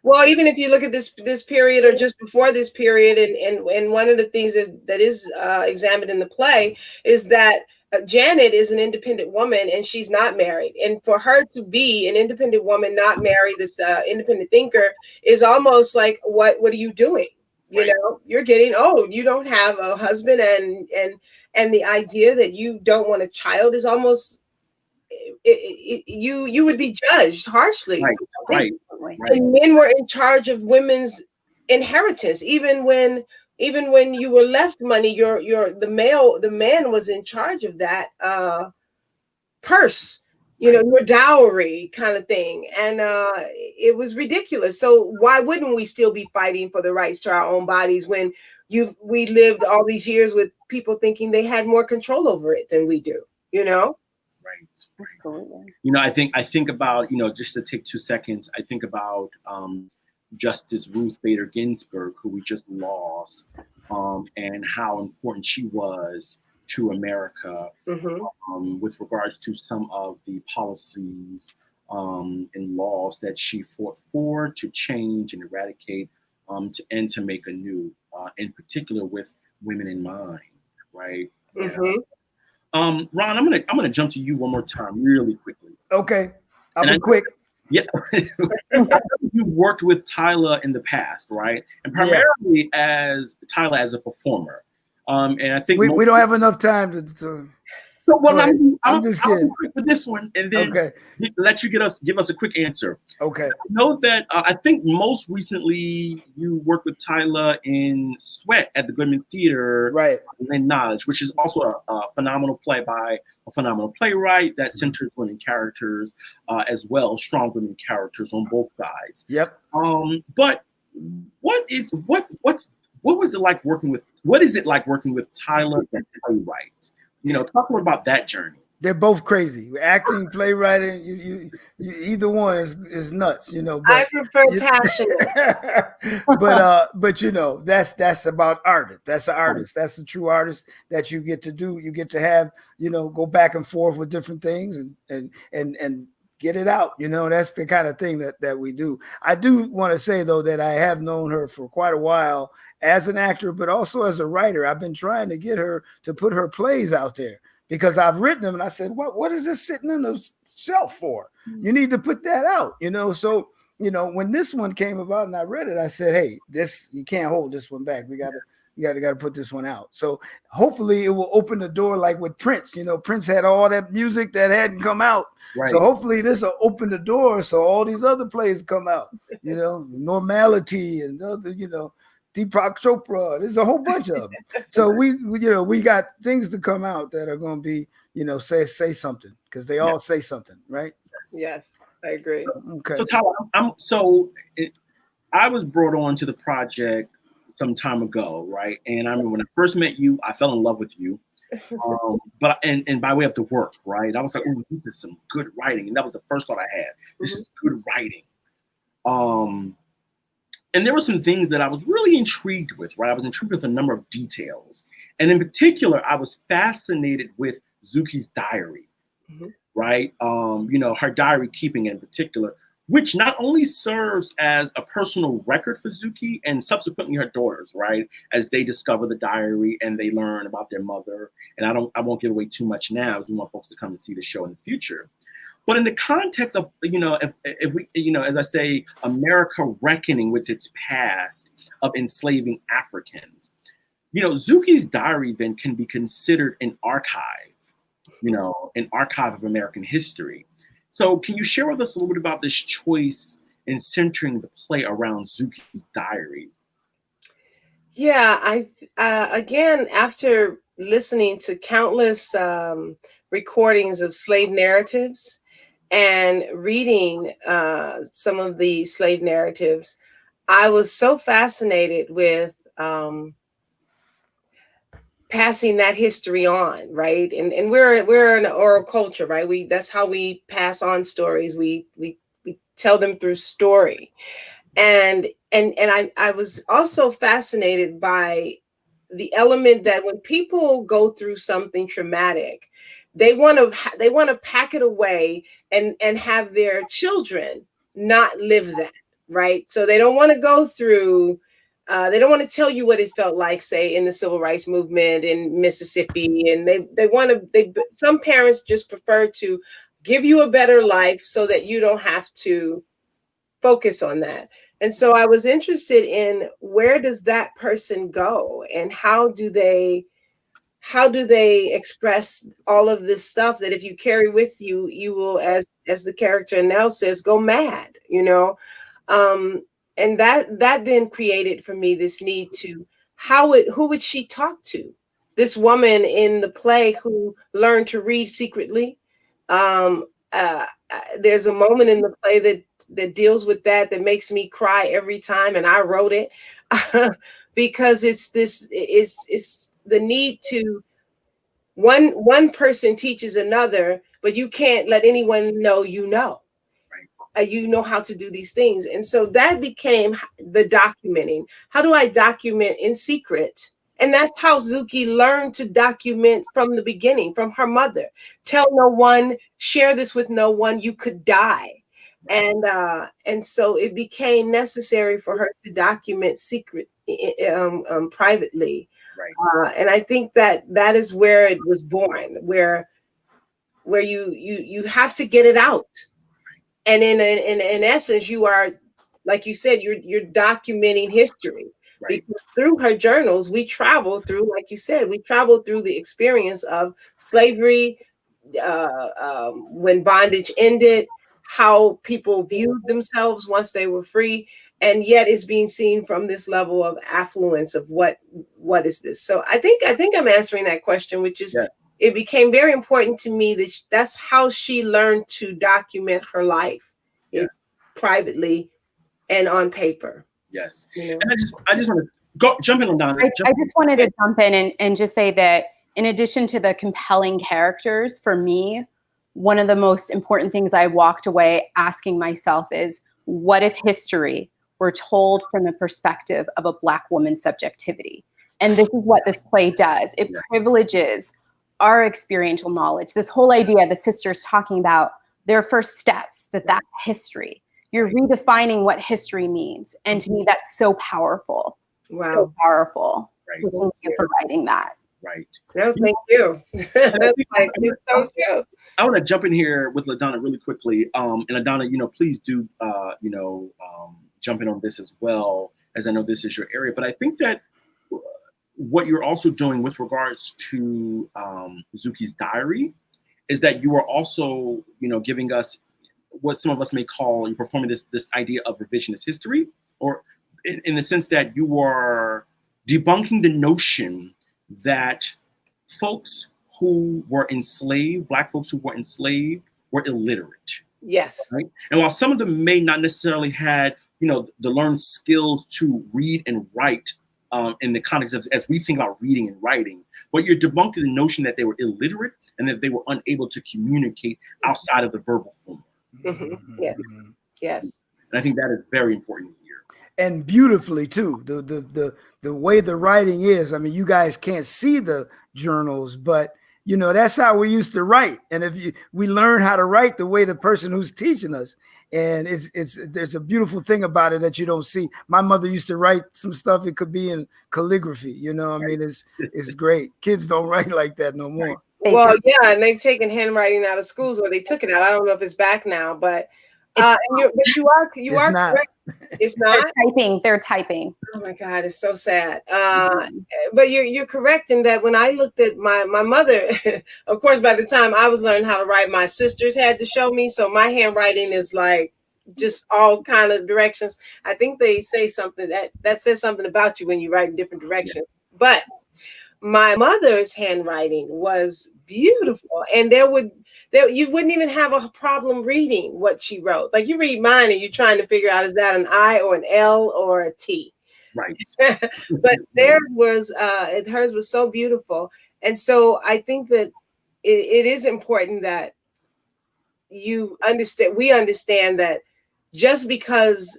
Well, even if you look at this period or just before this period, and one of the things that is examined in the play is that Janet is an independent woman, and she's not married. And for her to be an independent woman, not married, this independent thinker, is almost like, what are you doing? You're getting old. You don't have a husband, and the idea that you don't want a child is almost, you would be judged harshly. Right. And men were in charge of women's inheritance, even when you were left money, the man was in charge of that purse. you know, your dowry kind of thing. And it was ridiculous. So why wouldn't we still be fighting for the rights to our own bodies when we lived all these years with people thinking they had more control over it than we do, you know? Right. Absolutely. You know, I think about, you know, just to take 2 seconds, I think about Justice Ruth Bader Ginsburg, who we just lost, and how important she was to America with regards to some of the policies and laws that she fought for to change and eradicate and to make anew, in particular with women in mind, right? Ron, I'm gonna jump to you one more time really quickly. Okay, I'll be quick. Yeah. You've worked with Tyla in the past, right? And primarily as Tyla as a performer. And I think we don't have enough time to so well, I'm just kidding. Quick with this one, and then let you give us a quick answer. Okay. I know that I think most recently you worked with Tyla in Sweat at the Goodman Theater, right? In Knowledge, which is also a phenomenal play by a phenomenal playwright that centers women characters as well, strong women characters on both sides. Yep. But what is it like working with Tyla the playwright? You know, talk more about that journey. They're both crazy. Acting, playwriting, you either one is nuts, you know. But, I prefer passion. but you know, that's about art. That's an artist. That's a true artist that you get to do. You get to have, you know, go back and forth with different things and get it out. You know, that's the kind of thing that we do. I do want to say though that I have known her for quite a while as an actor, but also as a writer. I've been trying to get her to put her plays out there because I've written them and I said, what is this sitting on the shelf for? You need to put that out, you know? So, you know, when this one came about and I read it, I said, hey, you can't hold this one back. We gotta put this one out. So hopefully it will open the door like with Prince. You know, Prince had all that music that hadn't come out. Right. So hopefully this will open the door so all these other plays come out, you know, Normality and other, you know, Deepak Chopra. There's a whole bunch of them. So we got things to come out that are going to be, you know, say something because they all say something, right? Yes, I agree. Okay. So Tyla, I was brought on to the project some time ago, right? And I remember when I first met you, I fell in love with you. But by way of the work, right? I was like, oh, this is some good writing. And that was the first thought I had. This is good writing. And there were some things that I was really intrigued with, right? I was intrigued with a number of details. And in particular, I was fascinated with Zuki's diary, right? You know, her diary keeping in particular, which not only serves as a personal record for Zuki and subsequently her daughters, right? As they discover the diary and they learn about their mother. And I won't give away too much now because we want folks to come and see the show in the future. But in the context of, you know, if we, you know, as I say, America reckoning with its past of enslaving Africans, you know, Zuki's diary then can be considered an archive, you know, an archive of American history. So can you share with us a little bit about this choice in centering the play around Zuki's diary? Yeah, again, after listening to countless recordings of slave narratives and reading some of the slave narratives, I was so fascinated with passing that history on, right? And we're an oral culture, right? That's how we pass on stories. We tell them through story. And I was also fascinated by the element that when people go through something traumatic, they want to pack it away and have their children not live that, right? So they don't want to go through. They don't want to tell you what it felt like, say, in the civil rights movement in Mississippi, and some parents just prefer to give you a better life so that you don't have to focus on that. And so I was interested in where does that person go and how do they express all of this stuff that if you carry with you, you will, as the character Nell says, go mad, you know? And that then created for me this need to, who would she talk to? This woman in the play who learned to read secretly, there's a moment in the play that deals with that makes me cry every time, and I wrote it because it's the need to one person teaches another, but you can't let anyone know you know. You know how to do these things. And so that became the documenting. How do I document in secret? And that's how Zuki learned to document from the beginning, from her mother. Tell no one, share this with no one, you could die. And so it became necessary for her to document secret, privately. Right. And I think that is where it was born, where you have to get it out. And in essence, you are, like you said, you're documenting history. Right. Because through her journals, we travel through, like you said, we travel through the experience of slavery, when bondage ended, how people viewed themselves once they were free, and yet it's being seen from this level of affluence of what is this. So I think I'm answering that question, which is, it became very important to me that that's how she learned to document her life, privately and on paper. Yes. You know? And I just want to jump in on Donna. I just wanted to jump in and just say that in addition to the compelling characters, for me, one of the most important things I walked away asking myself is, what if history were told from the perspective of a Black woman's subjectivity? And this is what this play does. It privileges our experiential knowledge. This whole idea, the sisters talking about their first steps, that's history. You're redefining what history means. And to me, that's so powerful. Wow. So powerful. Right. So thank you for writing that. Right. No, thank you. It's so true. I want to jump in here with Ladonna really quickly. And Ladonna, please do, jump in on this as well, as I know this is your area. But I think that what you're also doing with regards to Zuki's diary is that you are also, giving us what some of us may call, you're performing this idea of revisionist history, or in the sense that you are debunking the notion that folks who were enslaved, Black folks who were enslaved, were illiterate. Yes. Right? And while some of them may not necessarily had, the learned skills to read and write in the context of, as we think about reading and writing, but you're debunking the notion that they were illiterate and that they were unable to communicate outside of the verbal form. Mm-hmm. Yes. Yes. And I think that is very important here. And beautifully too, the way the writing is. I mean, you guys can't see the journals, but that's how we used to write. And we learn how to write the way the person who's teaching us. And there's a beautiful thing about it that you don't see. My mother used to write some stuff. It could be in calligraphy. I mean, it's great. Kids don't write like that no more. Well, yeah, and they've taken handwriting out of schools, or they took it out. I don't know if it's back now, but you are correct. It's not. They're typing. Oh my God, it's so sad. But you're correct in that when I looked at my mother, of course, by the time I was learning how to write, my sisters had to show me. So my handwriting is like just all kind of directions. I think they say something that says something about you when you write in different directions. But my mother's handwriting was beautiful, and you wouldn't even have a problem reading what she wrote. Like you read mine and you're trying to figure out, is that an I or an L or a T? Right. But hers was so beautiful. And so I think that it is important that we understand that just because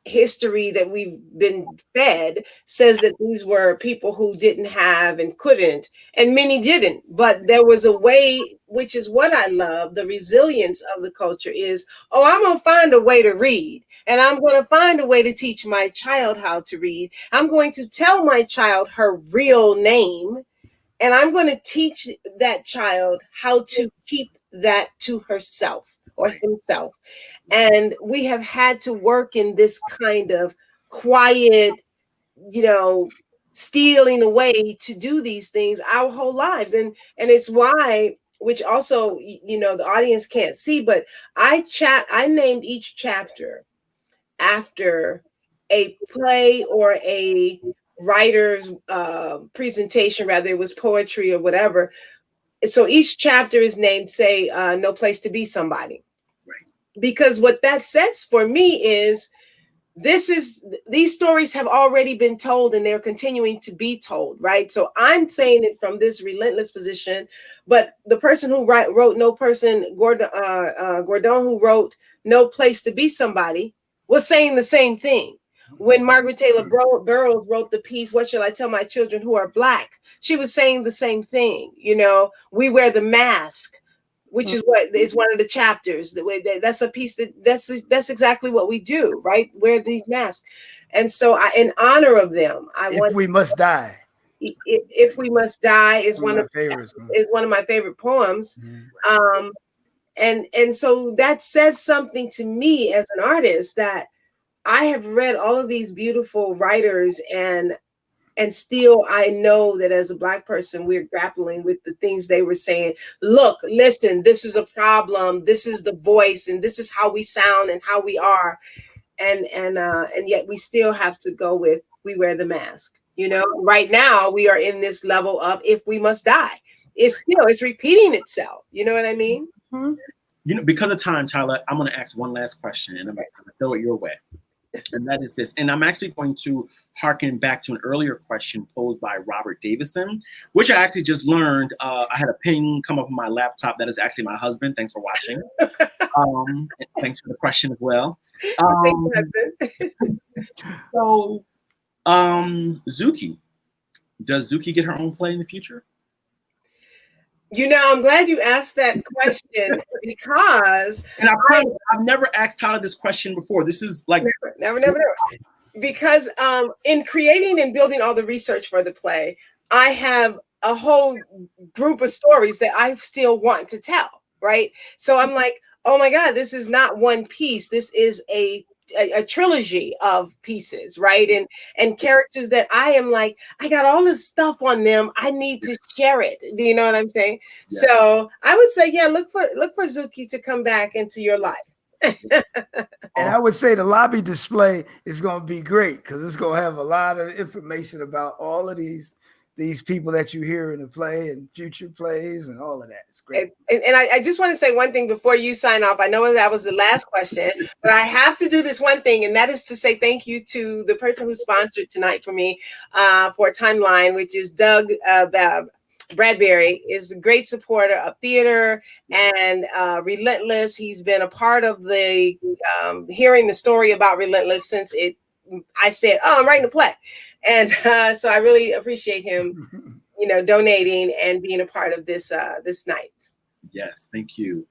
history that we've been fed says that these were people who didn't have and couldn't, and many didn't, but there was a way, which is what I love, the resilience of the culture is, I'm going to find a way to read, and I'm going to find a way to teach my child how to read. I'm going to tell my child her real name, and I'm going to teach that child how to keep that to herself or himself. And we have had to work in this kind of quiet, stealing away to do these things our whole lives. And it's why, which also, the audience can't see, but I named each chapter after a play or a writer's presentation, rather it was poetry or whatever, So each chapter is named, say, No Place to Be Somebody. Right. Because what that says for me is these stories have already been told and they're continuing to be told, right? So I'm saying it from this relentless position, but the person who wrote Gordon, who wrote No Place to Be Somebody, was saying the same thing. When Margaret Taylor Burroughs wrote the piece, What Shall I Tell My Children Who Are Black? She was saying the same thing. We wear the mask, which is what is one of the chapters. That's a piece that's exactly what we do, right? Wear these masks. And so in honor of them, If We Must Die. If We Must Die is one of my favorite poems. Mm-hmm. And so that says something to me as an artist, that I have read all of these beautiful writers, and still I know that as a Black person, we're grappling with the things they were saying. Look, listen, this is a problem. This is the voice, and this is how we sound and how we are. And yet we still have to go with, we wear the mask. Right now we are in this level of if we must die. It's repeating itself. You know what I mean? Mm-hmm. Because of time, Tyla, I'm going to ask one last question, and I'm going to throw it your way. And that is this. And I'm actually going to harken back to an earlier question posed by Robert Davison, which I actually just learned. I had a ping come up on my laptop. That is actually my husband. Thanks for watching. Thanks for the question as well. So, Zuki. Does Zuki get her own play in the future? I'm glad you asked that question, because I've never asked Tyla this question before. This is like never. Because in creating and building all the research for the play, I have a whole group of stories that I still want to tell, right? So I'm like, oh my God, this is not one piece. This is a trilogy of pieces, right? And characters that I am like, I got all this stuff on them. I need to share it. Do you know what I'm saying? Yeah. So I would say, yeah, look for Zuki to come back into your life. And I would say the lobby display is going to be great, because it's going to have a lot of information about all of these people that you hear in the play and future plays and all of that. It's great. And I just want to say one thing before you sign off. I know that was the last question, but I have to do this one thing, and that is to say thank you to the person who sponsored tonight for me for Timeline, which is Doug Bradbury. Is a great supporter of theater and Relentless. He's been a part of the hearing the story about Relentless since I said, oh, I'm writing a play. And so I really appreciate him, donating and being a part of this night. Yes, thank you.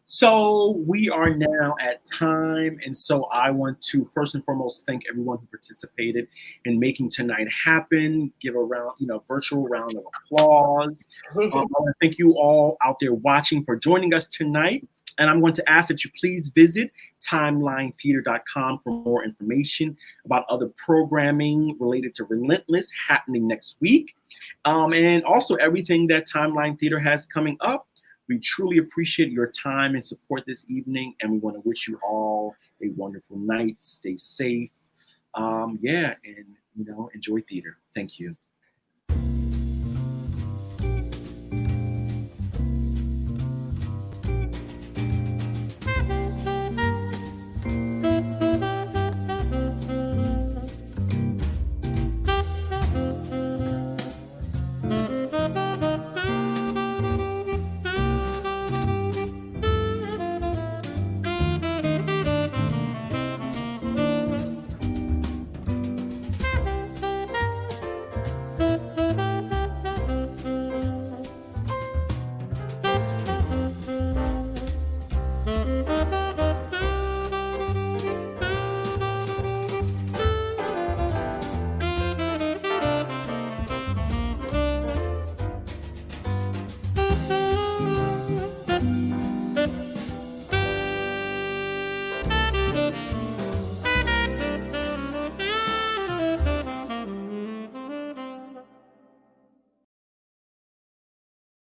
So we are now at time. And so I want to first and foremost thank everyone who participated in making tonight happen. Give a virtual round of applause. I want to thank you all out there watching for joining us tonight. And I'm going to ask that you please visit timelinetheater.com for more information about other programming related to Relentless happening next week. And also everything that Timeline Theater has coming up. We truly appreciate your time and support this evening. And we want to wish you all a wonderful night. Stay safe. And enjoy theater. Thank you.